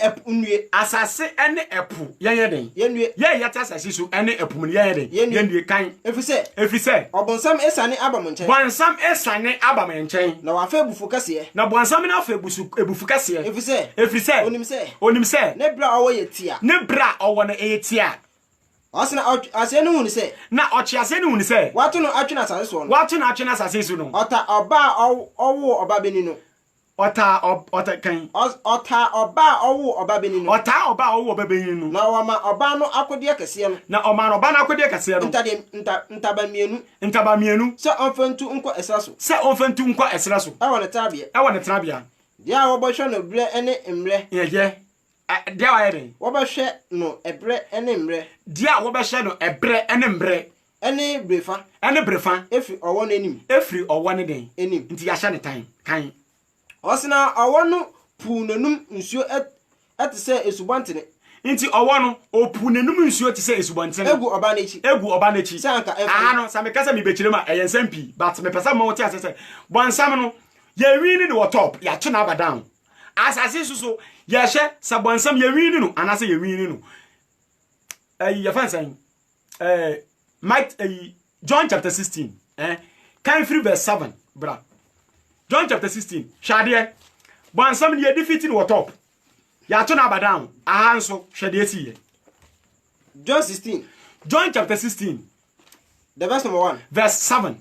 epu yeyeden ye yata asase so ene epu mu yeyeden yenue kan efise obonsam esane aba mo nchen na wafa ebufu kase na bonsam na afa ebufu kase efise onim se ne bra owo na eyetia Asina ase no hunu se na ochiase no hunu se wato no atwena asase so no wato no atwena asase so no ota oba owo oba beni no Ota kan. Ota oba owo oba beninu. Ota oba owo oba beninu. Na oma oba no akode kese no. Na oma no oba na akode kese no. Ntaba mienu. Se onfantu nko esraso. Se onfantu nko esraso. E wona tabia. E wona trabia. Dia wo bohwe no bre ene emre. Ye. Dia wa yeden. Wo bohwe no ebre ene emre. Dia wo bohwe no ebre ene emre. Ene brefa. Ene brefa. Efri owo no enim. Efri owo ne den. Enim. Nti ya hye ne tan. Kan. Osina owo no pu nanum nsuo etese esubantene. Nti owo no opu nanum nsuo tese esubantene. Egu oba nechi. Egu oba nechi. Sanka efu. Ah no, sa me kasa me bekire ma eyensam pi, but me pesa mo ti asese. Bonsam no ye wini no top, ya che na aba down. Asase suso ye hye sa bonsam ye wini no, anase ye wini no. Ye fansan. John chapter 16, kan free verse 7, bra. John chapter 16, shade. Bonsam ye defeat no top. Ya che na aba down. Aha nso hwede si. John 16. John chapter 16. The verse number 1. Verse 7.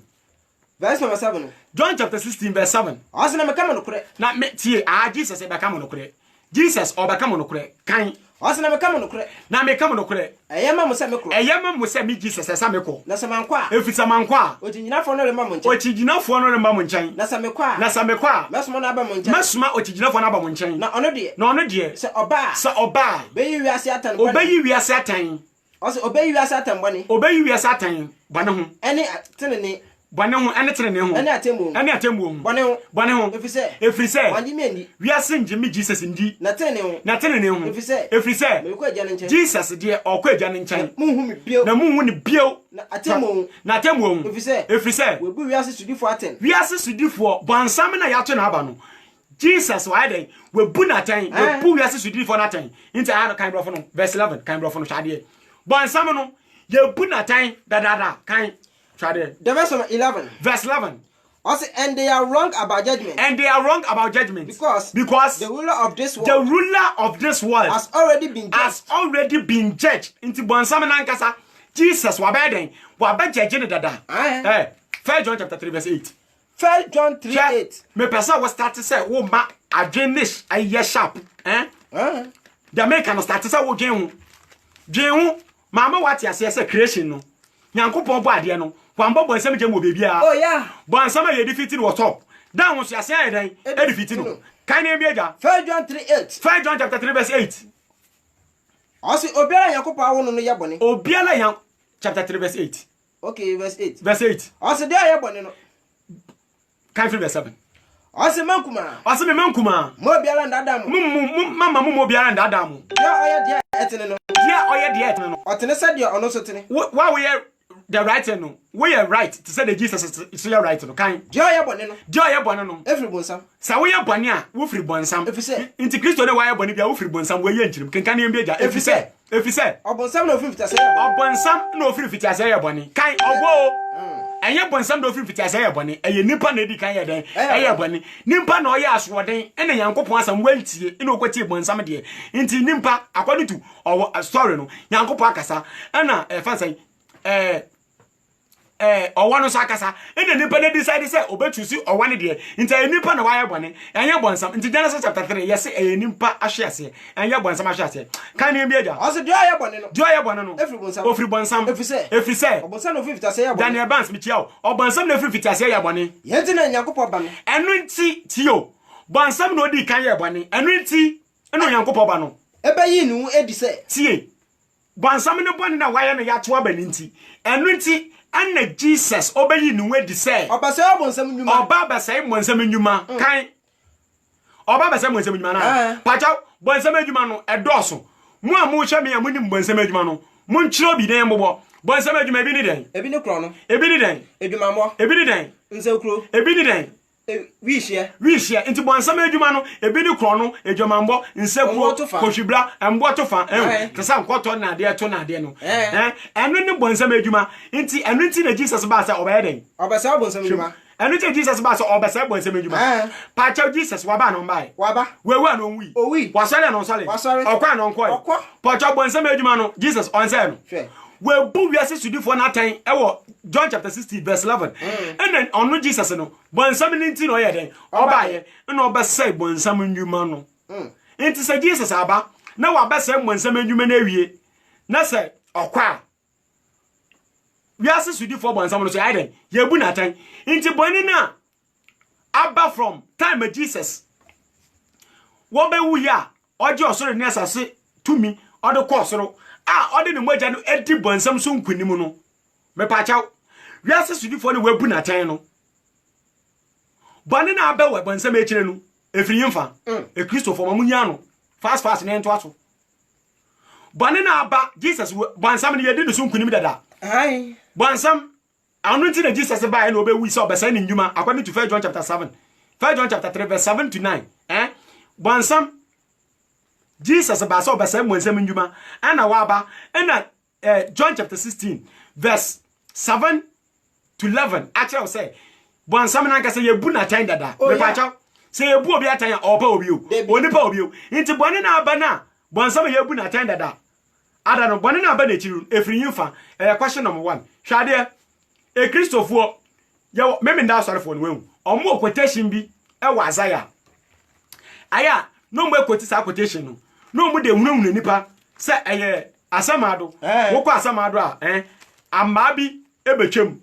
Verse number 7. John chapter 16 verse 7. Asina me kama no kure. Na me tie Jesus e beka mo no kure. Jesus o beka mo no kure. Kan. Asina me kama no kure. Na me kama no kure. Eyema mo se me kure. Eyema mo se me Jesus e sa me ko. Na se mankwa. Efisa mankwa. Otiginafo no le ma mo nchen. Otiginafo no le ma mo nchen. Na se me kwa. Na se me kwa. Mesuma na ba mo nchen. Mesuma otiginafo na ba mo nchen. Na ono de. Na ono de. Se oba. Se oba. Beyi wiase atan. Obeyi wiase atan. Ose obeyi wiase atan bone. Obeyi wiase atan bone ho. Ene tenene. Bone ho ene tenene ho. Ene atembo. Ene atembo ho. Bone ho. Bone ho. Efrise. Wanji me ndi. Wiase njimi Jesus ndi. Na tenene ho. Na tenene ho. Efrise. Me ko agya ne nchen. Jesus de okọ agya ne nchen. Munhu mi bio. Na munhu ni bio. Na atembo. Na atembo ho. Efrise. We bu wiase sudifo aten. Wiase sudifo bonsam na yato na aba no. Jesus why then we bu na tan, we bu wiase sudifo na tan. Into ano kan brofo no. Verse 11 kan brofo no hwade. Bonsam no ye bu na tan da kan hwade. The verse 11. Verse 11. Also, and they are wrong about judgment. And they are wrong about judgment. Because the ruler of this world. The ruler of this world has already been judged. Into bonsam na nkasa. Jesus wabeden judge ne dada. 1 John chapter 3 verse 8. 1 John 3:8. Me person was start to say wo ma adwenish aye sharp. The American start to say wo dwen hu. Mama what ya say creation no. Nyankopon bo ade no. Wamba bonsam je mo bebia. Oh yeah. Bonsam ye defeat no top. Dan wo so ase aye den e defeat no. Kan na biaja. 1 John 3:8. 1 John chapter 3 verse 8. Also obiara Nyankopon awo no ye bone. Obiara yan chapter 3 verse 8. Okay, verse 8. Verse 8. Also there ye bone no. Kan free verse 7. Also mankuma. Also me mankuma. Mo biara ndada mo. Mama mo biara ndada mo. Ya oye dia etene no. Ya oye dia etene no. Otene se dia ono so tene. Why we the right no. We are right to say that Jesus is your right no. Kan. Dia oye bone no. Dia oye bone no. Every bonsam. Sa we are bone a, wo free bonsam. Efise. Inti Kristo na why bone bia wo free bonsam we ye nchirim. Kenkan ye bia. Efise. Obonsam na ofiri fitase. Obonsam na ofiri fitase ye bone. Kan ogbo. Enye bonsam na ofiri fitase ye bone. Eye nipa na edi kan ye den. Eye bone. Nipa na oye asoden. Ene Nyankopon asam wantie. Ene okwati bonsam de. Inti nipa according to our story no. Nyankopon akasa. Ena fansan owano sakasa ene nipa na decide say obetusi owane de nti nipa na waye bone enye bonsam nti Genesis chapter 3 yes nipa ahwe ase enye bonsam ahwe ase kan ne biaja also dio aye bone no ofri bonsam efrise obonsam no fifita say ya bone Daniel Bans mi tiao obonsam na fifita say ya bone yenti na Nyankopon ba no enu nti tio bonsam na odi kan ya bone enu nti enu Nyankopon ba no ebeyi nu edi say tie bonsam ne bone na waye no ya to aba ni nti enu nti anna Jesus obeyi nu wedi say obasa bonsam nyuma oba basa bonsam nyuma kan oba basa bonsam nyuma na pacha bonsam nyuma no edoso mu a mu hwe me amuni bonsam nyuma no mu nchiro bi den bobo bonsam nyuma ebi ni den ebi ni kro no ebi ni den eduma mo ebi ni den nsekro ebi ni den wishia inti bonsam nyuma no ebi ni kro no edwamambo nsekro kohwibra embo tofa kasa nkoto na de to na de no enu ni bonsam nyuma inti enu nti na Jesus ba sa obeye den obasa bonsam nyuma enu nti Jesus ba sa obasa bonsam nyuma pacha Jesus waba no mbai waba wewe no wi wasale no sale okwa no nkoi pacha bonsam nyuma no Jesus onse no we bu wiase sudifo na atan John chapter 60 verse 11 and then onu Jesus no bonsam ni nti no ye den obaye na obesai bonsam ndwuma no nti se Jesus aba na wabesai bonsam ndwuma na awie na se okwa wiase sudifo bonsam no so ye den ye bu na atan nti boni na aba from time of Jesus wo be wu ya oje osoro ni asase tumi odo ko osoro ode ne moja no edi bonsam so nkunim no me pa chaw wiase sudifo ne wabu na tan no bone na aba we bonsam e kire no efiri yimfa e Christopher mamunya no fast ne ento aso bone na aba Jesus bonsam ne yedi so nkunim dada ai bonsam anu nti na Jesus ba na obewu se obesa ne ndwuma according to 1 John chapter 7 1 John chapter 3 verse 7 to 9 bonsam Jesus ba so obesa mwensam ndwuma ana waba na John chapter 16 verse 7 to 11 actually say bonsam na nkase yebu na tan dada me pa cha say yebu obi atan opa obi o oni pa obi o nti bone na aba na bonsam yebu na tan dada ada no bone na aba na chiru efiri yimfa question number 1 hwade e Christopher yo meme nda sorry for no omo quotation bi e wa Isaiah aya no mo quotation sa quotation no mo de hunahuna nipa se eye asamado wo kwa asamado a amma bi ebetwem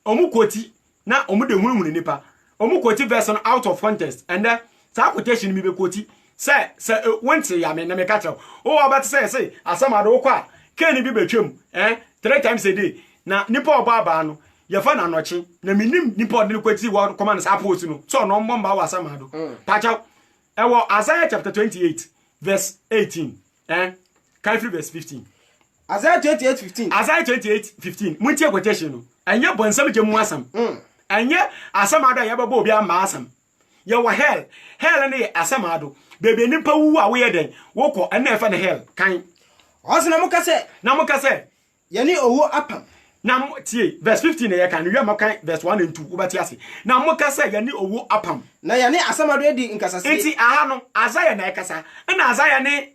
omo quote na omo de hunahuna nipa omo quote verse out of context and then sa quotation mi be quote se wonte ya me na me ka tell o about say asamado wo kwa keni bi betwem 3 times a day na nipa oba aba no ye fa na noche na minim nipa odin kwati wo command sa post no so no mbomba wa asamado pacha ewo Isaiah chapter 28 verse 18 can free verse 15 Isaiah 28:15 Isaiah 28:15 muntie quotation no enye bonsam gemu asam enye asamado ye babo obi ama asam ye wo hell ne asamado bebe nipa wu a wo ye den wo ko ena e fa ne hell kan osina muka se yani owo apam na tie verse 15 na ye kan wi amakan verse 1 and 2 ubati ase na muka se yani owo apam na yani asamado edi nkasase enti aha no Isaiah na ekasa na Isaiah ne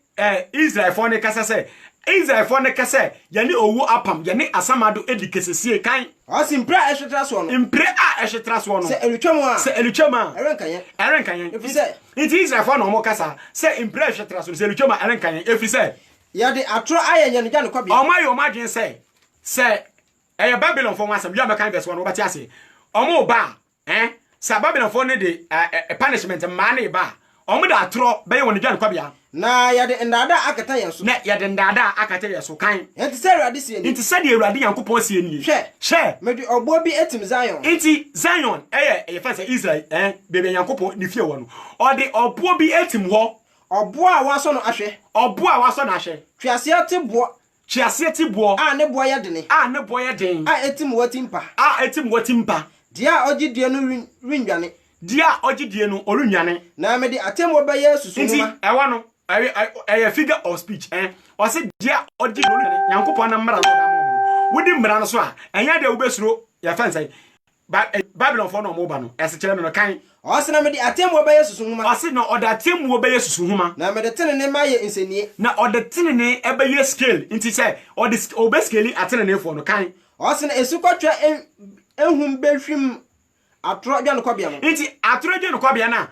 Israel for ne kasa se Israel for ne kasa yani owo apam yani asamado edi kesesie kan impre a ehwetra so no se elutwam a erenkan efise enti Israel for no mo kasa se impre ehwetra so se elutwam a erenkan efise ya de atro ayenye no gya ne kwabia o ma dwen se Babylon for wasam you amakan verse 1 obati ase omo ba sa Babylon for ne de punishment ma ne ba omo da atro be won gya ne kwabia na ya de ndada akata yeso na ya de ndada akata yeso kan enti se Awurade sie ni enti se de Awurade Yankopon sie ni hwe medi ogbo bi etim Zion enti Zion ye fa se Israel bebe Yankopon ni fie wo no o de obo bi etim ho obo a waso no ahwe twiase ate bo a ne bo ye dene a etim watimpa dia ogidie no rinwane na me de atemo be yesu suma ewa no figure of speech o se dia ogidie no Yankopon na mra no da mo wodi mra no so a enya de wo besuro ya fancy Babylon for no mo ba no ese kire no kan o se na me de atemo be yesu suma o se no o da atemo be yesu huma na me de tenene ma ye nsenie na o de tenene ebe ye scale nti say o de obe scale atenene for no kan o se na esukotwa ehum behwim atro dwa no kwabia no nti atro dwa no kwabia na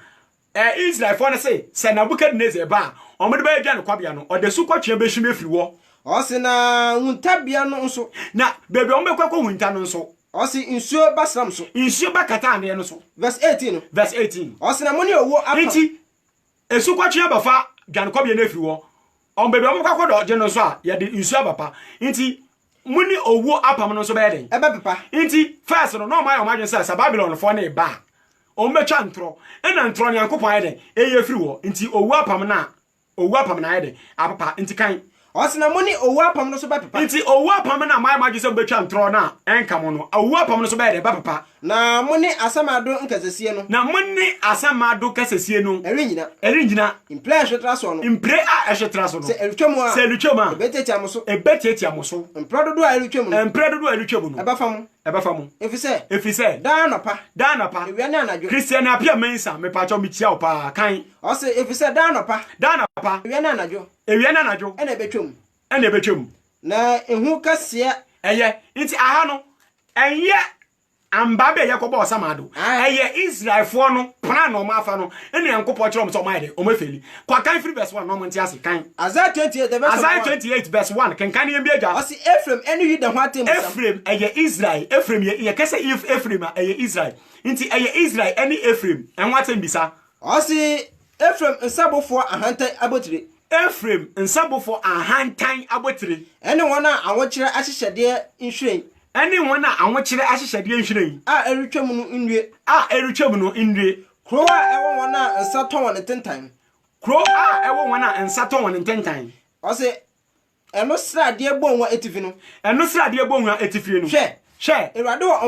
Israel for no say Nebukadnezar ba o mo de ba dwa no kwabia no o de sukotwa behwim efiri wo o se na huntabia no nso na bebe o mekwa ko hunta no nso o se insuo basram so insuo bakata ane no so verse 18 no verse 18 o se na mo ne owo apa nti esukotwa bafa dwa no kwabia na efiri wo o bebe o mekwa ko do je no so a ye de insuo bapa nti muni owo apam no so be den ebe pepa nti first no no my imagine say Babylon for na ba o mecha ntro na ntro ne Yankopon ayede eye firi wo nti owo apam na ayede apapa nti kan o se na muni owo apam no so be pepa nti owo apam na my imagine say becha ntro na enka mo no owo apam no so be de ba pepa na muni asamado nkasesie no na muni asamado kasesie no erinyina impre a ehwetra so no se elutwam a ebetetia mo so emprododo a elutwam no eba fam efise da nopa ewiane anadwo Christian apia mensa me pa cho me tia opa kan o se efise da nopa ewiane anadwo ena ebetwam na ehu kase eye nti aha no enye amba be yakobo osamado eye Israel fo no plan no mafa no ene Yankopɔ kire so maide o mafeli kwa kan free verse 1 no monti ase kan Isaiah 28 the verse Isaiah 28 verse 1 kan kan ye biaja o si Ephraim ene yi da ho atem Ephraim eye Israel Ephraim ye kese if Ephraim eye Israel nti eye Israel ene Ephraim en watem bisa o si Ephraim nsabofo ahantan abotire Ephraim nsabofo ahantan abotire ene wona awokire ahyehyede nhwiren ene wona awokire ahyehyede nhwiren eretwam no nwie eretwam no nwie kro ewo wona nsaton won tentan kro ewo wona nsaton won tentan o se eno srade bonwa etifi no eno srade bonwa etifi no hwe ewrade wo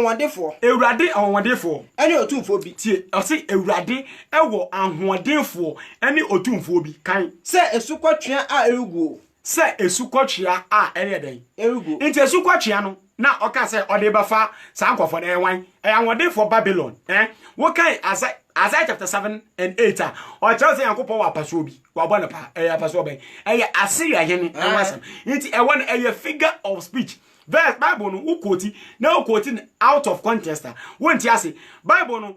onwadefo ene otumfo bi tie o se ewrade ewo ahoɔdenfo ene otumfo bi kan se esukotwea eruguo se esukotwea ene den eruguo nti esukotwea no na oka se ode bafa sa nkofo na enwan ahoɔdenfo Babylon wo kan Isaiah chapter 7 and 8 o tell say Yankopɔ wa paso bi wa bɔ ne pa paso ben Assyria hene enwasam nti ewon figure of speech verse Bible no ukoti na ukoti out of context won't you say Bible no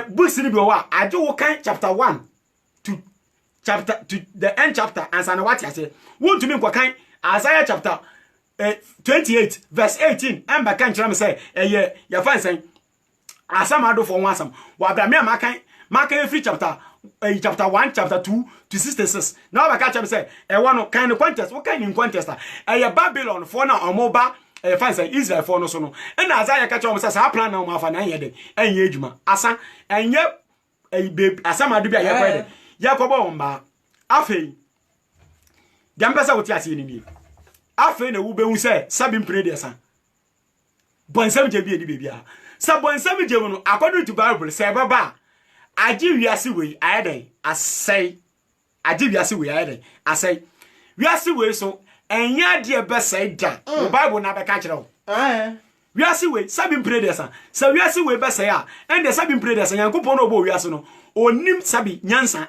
books ni bi wa age wo kan chapter 1 to the end chapter answer na what you say won't me kwa kan Isaiah chapter 28 verse 18 emba kan kira me say ya fan say asam ado for one asam wa bra me makan free chapter 1 chapter 2 to 66 now ba catch me say no kind of contest what kind in contest Babylon for na omoba fan say Israel for no so no and Isaiah catch me say sa plan na omafa na yede enye adwuma asa enye asam ado bia ye Yakobo omba afei diambesa woti ase ni mi afei na wo behu say sabi mpre de sa bonsam je bi edi bia sa bonsam je no according to Bible say baba aji wiase we ayeden asai aji wiase we ayeden asai wiase we so enya de be sai da the Bible na be ka kire wo wiase we sabi mpre de sa wiase we be sai a and the sabi mpre de sa Yankopɔ no bo wiase no onim sabi nyansa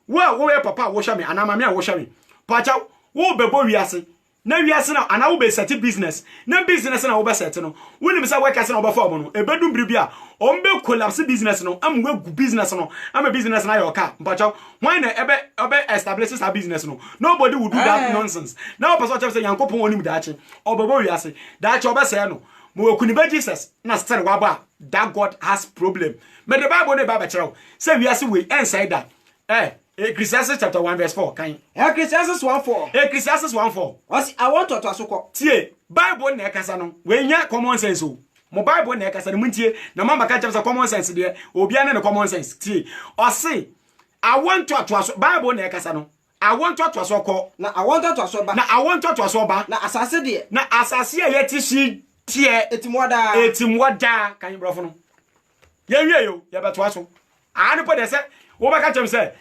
wo papa wo hwa me ana mama wo hwa me pacha wo bebo wiase na wiase na ana wo be set business na business na wo be set no woni bisa workers na wo be form no ebedum bribia o mbe collapse business no am we gu business no am business na your car pacha when na ebe establish that business no nobody would do that nonsense now person tell say Yankopɔ onim daache o bebo wiase daache o be say no mo kuniba Jesus na still waba that God has problem me the Bible ne ba kire say wiase we inside that Ecclesiastes chapter 1 verse 4 kan Ecclesiastes 1:4 Ecclesiastes 1:4 Osi I want to asoko tie Bible na ekasa no we nya common sense o mo Bible na ekasa no muntie na mama ka chapter common sense de obia na common sense tie osi I want to aso Bible na ekasa no I want to asoko na I want to aso ba na I want to aso ba na asase de na asase a yeti shi tie etimwada kan brofo no ye wie yo ye beto aso ani po de se wo ba ka chem say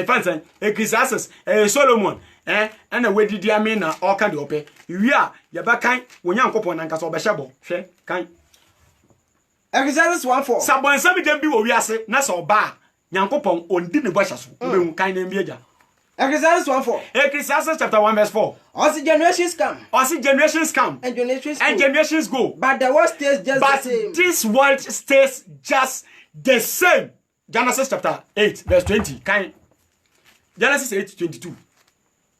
fansan Ecclesiastes Solomon and a wedidi ame na oka de ope wi a ye ba kan wo Yankopɔ na nka so be hyebo hwe kan Ecclesiastes 1:4 sabon sam dem bi wo wi ase na so ba Yankopɔ ondi ne bo hya so be kan na mbi agya Ecclesiastes 1:4 Ecclesiastes chapter 1 verse 4 Osi generations come and generations go but the world stays just the same this world stays just the same Genesis chapter 8 verse 20 kind Genesis 8:22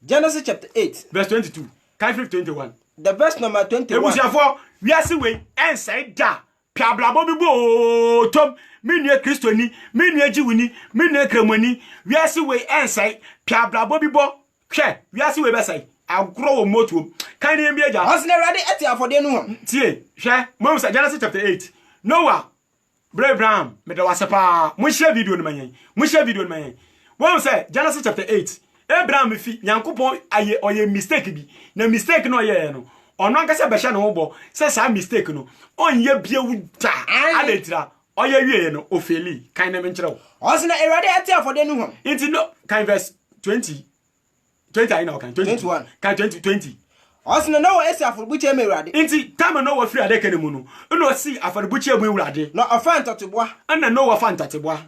Genesis chapter 8 verse 22 kind 21 the verse number 21 ebusiafo wiase we ensai da piablabo bibo tom minue kristoni minue jiwini minue kremoni wiase we ensai piablabo bibo hwe wiase we besai agro wo motuom kind em biaja osne ready eti afode nu ho tie hwe mo say Genesis chapter 8 Noah Abraham me da wasepa mo share video no manyen won say Genesis chapter 8 Abraham fi Yankopɔ oye mistake bi na mistake no ye no ono anka se be hye no wo se sa mistake no onye biewu da adetira oye wie no ofeli kan na menkyerɛ wo osna erade ati afode nu ho it no kan verse 20 I know kan 21 kan 20 Osna no esi aforbuche me urade. Inti time no wa free ade kanemu no. No si aforbuche mu urade. No ofa ntoteboa. Ana no wa fa ntoteboa.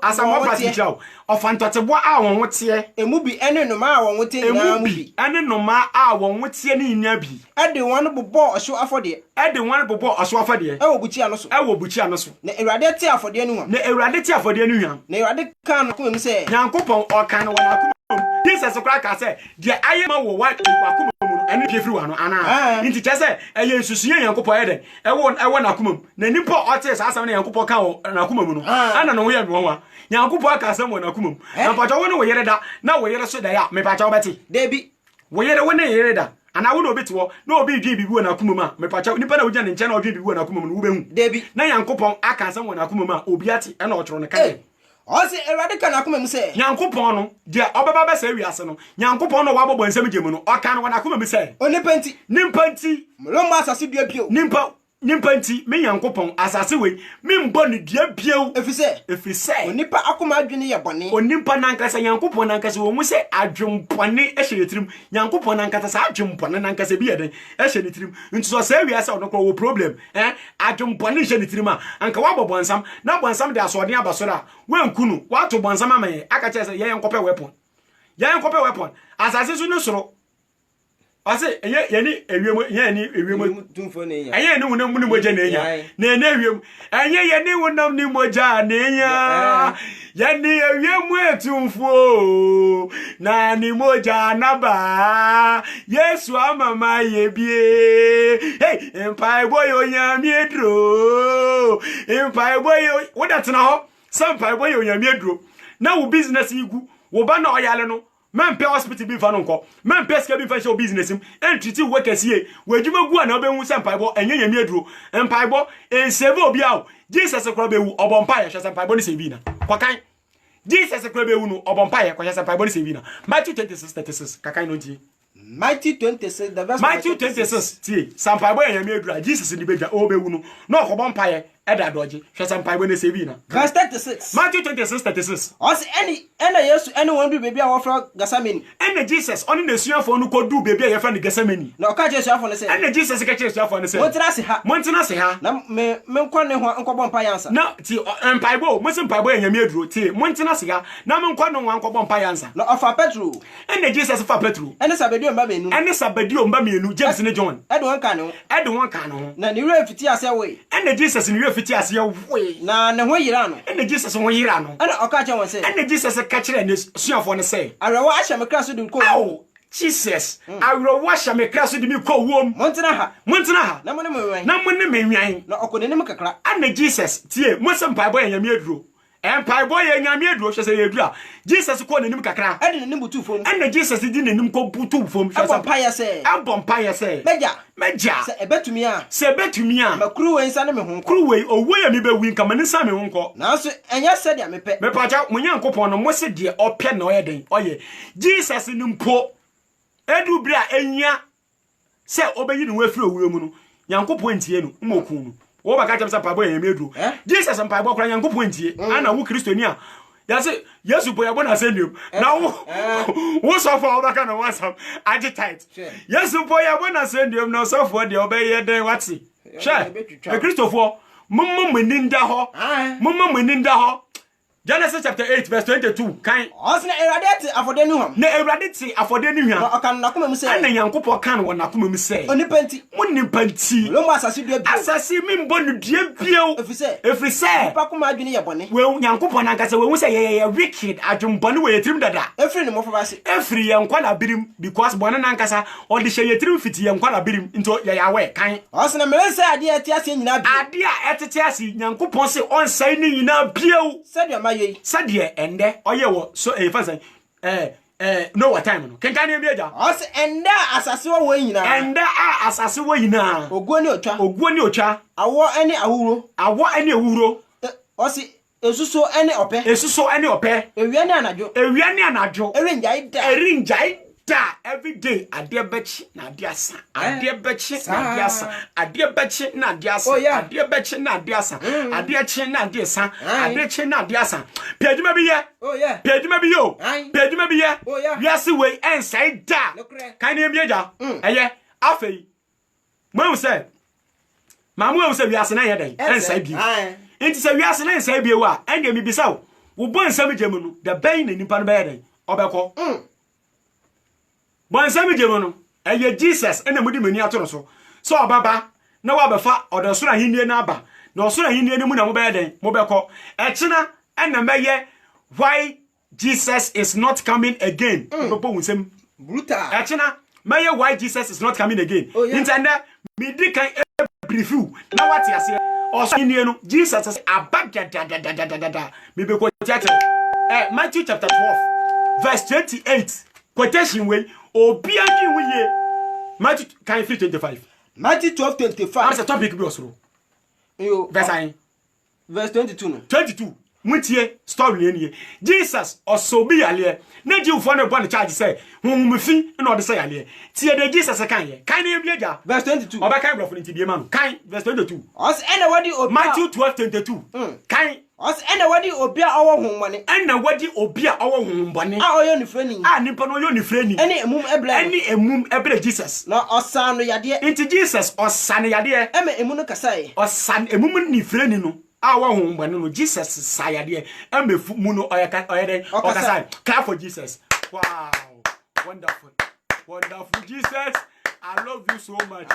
Asamo pass jaw. Ofa ntoteboa a won wote. Emu bi ene no ma won wote nyina mu bi. Ene no ma a won wote ni nya bi. Ede won bobo osho afode. Ede won bobo osho afode. Ewo buchi ano so. Ewo buchi ano so. Na urade te afode anu hwa. Na urade te afode anu hwa. Na urade kan no komem se. Nyankopon o kan no na Jesus Christ say the ayema wo wa akuma mu ene pie firi wa no ana nti chese eye nsusuye Nyankopon ye de ewo na akuma mu na nipa ote sa asam na Nyankopon kan na akuma mu no ana no wo ye no wa Nyankopon ka asam na akuma mu na pacha wo no wo yere da na wo yere so da ya me pacha wo beti debi wo yere wo na yere da ana wo no beti wo na obi dwi bibi wo na akuma mu a me pacha nipa na wo gya ne nche na odwi bibi wo na akuma mu no wo behu debi na Nyankopon aka asam wo na akuma mu a obi ati e na ochoro ne kan Osi erade kan akoma mu se Nyankopon no de obaba be se wiase no Nyankopon no wabobọ nsem gemu no oka no na akoma mu se onipanti nimpanti mloma asase dua bio nimpanti me Nyankopon asase we me mbo ne dua bio efise onipa akoma adwene ye bone onimpa nankasa Nyankopon nankasa wo mu se adwempone ehye yetirim Nyankopon nankasa sa adwempone nankasa bi yeden ehye nitirim nti so se wiase no kro wo problem adwempone ehye nitirim a anka wabobọ nsam na bonsam de asode abasora wankunu wato bonsam amaye aka che se ye nkopɛ weapon asase so no soro ase ye ni ewiem tumfo ne nya eye ni wonam ni moja na enya na na ewiem eye ye ni wonam ni moja na enya ye ni ewiem etumfo na ni moja na ba Yesu amama ye bie hey empai boy onyam edro empai boy wodatena ho sampai boy onyam edro na wo business igu wo ba na oyale no man pay hospital bi fa no nko man pay ska bi fa show business im entity workers ye wadwuma gu na obenwu se mpaebo enye nyame aduro mpaebo enseve obi awo Jesus ekro bewu obompa ye hwese mpaebo ni sevi na kwakan Jesus ekro bewu no obompa ye hwese mpaebo ni sevi na Matthew 26:36 kakan no ntie Matthew 26 the verse Matthew 26 tie sampaebo nyame aduro Jesus ni bedwa obewu no na okobompa ye eda doje hwese mpaebo ni sevi na verse 36 Matthew 26:36 Osi ena Yesu ena won du bebi a wofra Gasameni ena Jesus oni na suafo no kodu bebi a ye fra ne Gasameni na oka je suafo ne se ena Jesus ka che suafo ne se montina se ha na me nkwa ne ho nkobọ mpa yansa na ti mpaibo mo se mpaibo nyame aduro ti montina se ha na me nkwa no nwa nkobọ mpa yansa na ofa Petro ena Jesus fa Petro ena Sabedio mba menu James ne John ede won kan no na ni re fiti ase we ena Jesus ni re fiti ase we na ne ho yira no ena Jesus ho yira no ena oka che won se ena Jesus ka kire ne suafo ne se arewa ahya me kraso dim ko Jesus arewa ahya me kraso dim ko wom montina ha na mo ne menwan na okonenim kakra ena Jesus tie mo se mpaibo nyame aduro mpaibo nyame aduro hwese ye adura Jesus ko nanim kakra ede nanim butu fom ena Jesus di nanim ko butu fom hwese abompa ye se meja se betumi a makru we nsa ne me ho kru we owo ya mi be wi nka mane nsa me ho nko na so enya se dia mepe me pacha mo Nyankopon no mo se de opɛ na oye den oye Jesus ni mpo edu bra enya se obeyi ni wafiri owuo mu no Nyankopon ntie no mmoku no wo ba ka chamsa pabo ya medu Jesus mpaibo kra Nyankopon ntie ana wo kristoni a yase Yesu boya bona sendum na wo sofo obaka na wasam agitight Yesu boya bona sendum na sofo de obeye den wati she Christopher mummu maninda ho Genesis chapter 8 verse 22 kan osna eradete afode ni hom na eradete afode ni hwa okan nakoma mu se ana Nyankopon kan wo nakoma mu se onipanti munipanti lo mo asase dua bio asase mi mbo no dua bio efrise pa kuma adwene ye bone we Nyankopon ankasa we hu se ye wicked adwumbone we yetirim dada efri ni mo fa base efri ye nkwala birim because bone nankasa odi hye yetirim fiti ye nkwala birim into ye yawe kan osna merensa ade ati ase nyina bio ade a etete ase Nyankopon se onsai ni nyina bio sadie ende oye wo so fansan no what time no kenkan ni bia os enda asase wo nyina enda a asase wo nyina oguo ni otwa awo ani awuro os esuso ene ope ewia ni anajo erinjai da every day ade bechi na ade asa ade bechi na ade asa ade bechi na ade asa ade bechi na ade asa ade chi na ade asa ade chi na ade asa peduma bi ye peduma bi yo peduma bi ye wiase we ensai da kan ni bia eye afei mo say mamu say wiase na yeden ensa bi enti say wiase na ensa bi wa enge mi bisa wo bo nsam gemu no the bain na nipa no be yeden obekọ bo nsam gemu no eye Jesus ena mudi mani ato no so obaba na wa befa odosoro ahinie na aba na osoro ahinie ni mu na mo be yeden mo bekọ echina ena meye why Jesus is not coming again. Brutal. Echina meye why Jesus is not coming again. Intenda me di kan preview na what you say also ahinie no Jesus is abada me be quote Matthew chapter 12 verse 28 quotation way obi agi wiye Matthew kan 3:25 Matthew 12:25 that's a topic be osoro yo verse 22 no 22 mutie story enie Jesus osobi yale na jiwfo no born charge say humumfi na ode say yale tie de Jesus kan ye kan na biaja verse 22 oba kan brofo nti bie ma no kan verse 22 os ena wadi obi Matthew 12:22 kan os ena wadi obi a owo hombone ena wadi obi a owo hombone a oyo ni freni a nipa no oyo ni freni eni emum ebra Jesus na osan no yade nti Jesus osan yade ema emu no kasae osan emum ni freni no awa hombone no Jesus sayade emefu mu no oyede okasai clap for Jesus. Wow, wonderful Jesus, I love you so much.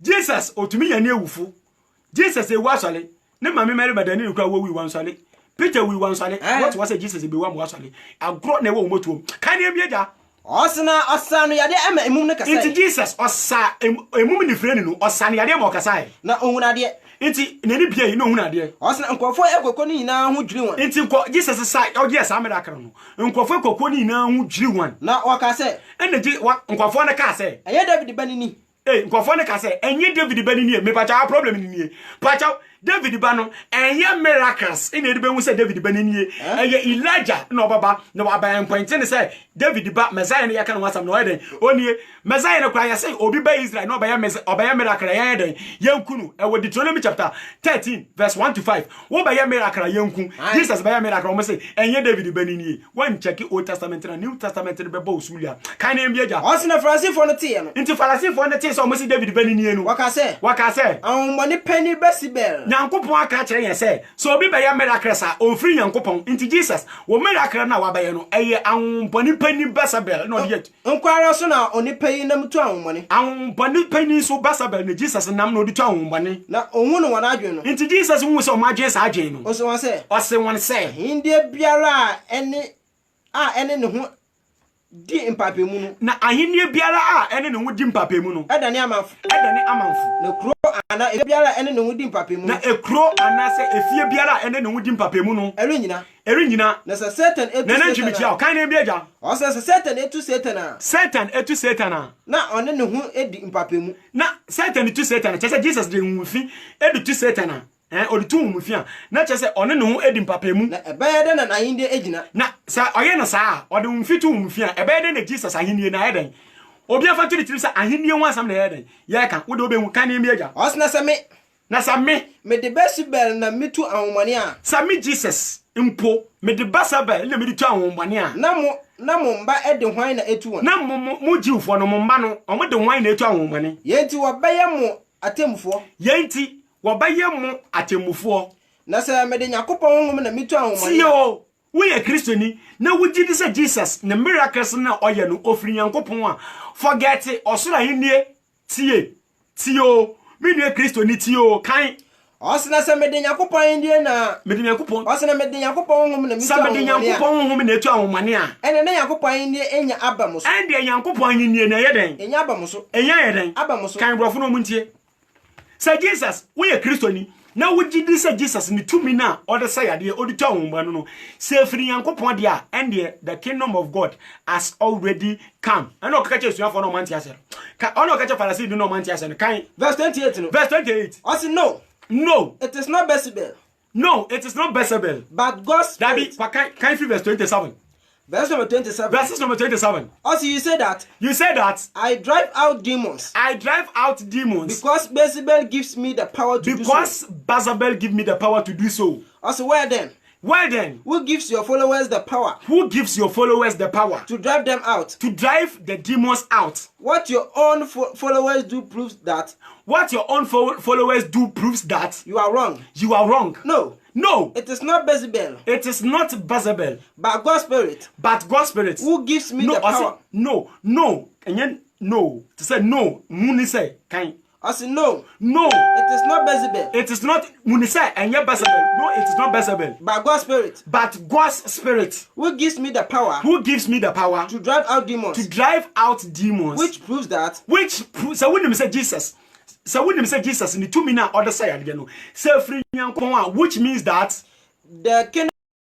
Jesus otumi ya ne ewufu Jesus ewasale ne mame meri badani nkwa wo wi wansale Peter wi wansale what was Jesus be wa mo wasale agro na wo motuom kan e bieja osana osano yade ema emum no kasai nti Jesus osa emum ni freni no osane yade mo kasai na ohunade nti nani bia yi no hunade osana nkofo ekoko ni nyina ho dwiri wan nti Jesus sa oje sa miracle no nkofo ekoko ni nyina ho dwiri wan na wakase energy nkofo na ka se eye David banini nkofo na ka se enye David banini me pacha problem ni nie pacha David ba no enye miracles ina edibe hu se David ba nanie eye Elijah na obaba na waban point ne se David ba Messiah ne yaka no wasam no eden onie Messiah ne kwa ya se obi ba Israel na obaya miracle ya eden yankunu e wo Deuteronomy chapter 13 verse 1 to 5 wo ba ya miracle yanku Jesus ba ya miracle mo se enye David ba nanie wan check Old Testament na New Testament ne be ba usulia kan ne mbiaja osina Farisifo no tie no nti Farisifo no tie so mo se David ba nanie no wakase awon penny Besibel Nyankopon aka kire yen se so obi be ya miracle sa onfiri Nyankopon nti Jesus wo miracle na wa ba ye no eye anwonpani pani Besibel no yet nkwara so na onipa nam tu anwonmone anwonpani pani so Besibel na Jesus nam na odi tu anwonmone na ohunu wana adwen no nti Jesus hu se o ma adwen sa adwen no o so won se hinde biara ene ne ho di mpapemu no na ahenie biara ene ne ho di mpapemu no edane amanfo na kro ana biara ene ne ho di mpapemu na ekro ana se efie biara ene ne ho di mpapemu no erunyina na Satan etu na nanjimitia o kan na biaja o se Satan etu Satan na one ne ho edi mpapemu na Satan etu Satan chese Jesus de nwufi edu Satan oditu mufia na chese one ne ho edi mpapemu na ebeyede na ahinde ejina na sa oye no saa ode mfitu mufia ebeyede na Jesus ahenie na eden obi afa to ditiri sa ahenie ho asam na eden ye ka wo de obehu kan na biaja osna se me de Besibel na mitu anwomane a sami Jesus mpo me de Besibel na me ditu anwomane a na mo mba ede hwan na etu won na mo jiwfo no mo mba no omo de hwan na etu anwomane yenti wobeye mo atemfo yenti wobaye mu atemufo na se me de Yakopon honhom na mitu anwomane tio we ye Christiani na wugidi se Jesus na miracles na oye no ofiri Yakopon a forget osura hinie tio me ne Christiani tio kan osina se me de Yakopon ndie na me de Yakopon osina me de Yakopon honhom na mitu anwomane me de Yakopon honhom na etu anwomane a ene ne Yakopon ndie enya abamuso ende Yakopon hinie na yeden enya abamuso abamuso kan brofo no muntie say Jesus we ye Christiani na wugidi say Jesus ni tumi na ode say ade odi to anwomba no say firi Yankopon de a ende the kingdom of God has already come and o kaka chesuafo no manti ase ka ono kaka Pharisee do no manti ase kan verse 28 no verse 28 I say no it is not Besibel but God's spirit. That be kan verse 27 verse number 27 verse number 27 also you say that I drive out demons because Besibel gives me the power to do so. Besibel give me the power to do so. Also where then Well then, who gives your followers the power? Who gives your followers the power To drive them out? To drive the demons out. What your own followers do proves that. What your own followers do proves that. You are wrong. You are wrong. No. No. It is not Bezebel. It is not Bezebel. But God's Spirit. But God's Spirit. Who gives me the power? No. And then no. To say no. Muni say kind. I say no. No. It is not Bezebel. It is not Muni say and yet Bezebel. No, it is not Bezebel. But God's Spirit. But God's Spirit. Who gives me the power? Who gives me the power to drive out demons? To drive out demons. Which proves that. So when you say Jesus. So when you say Jesus in the 2 minute other side again. Say free which means that the kingdom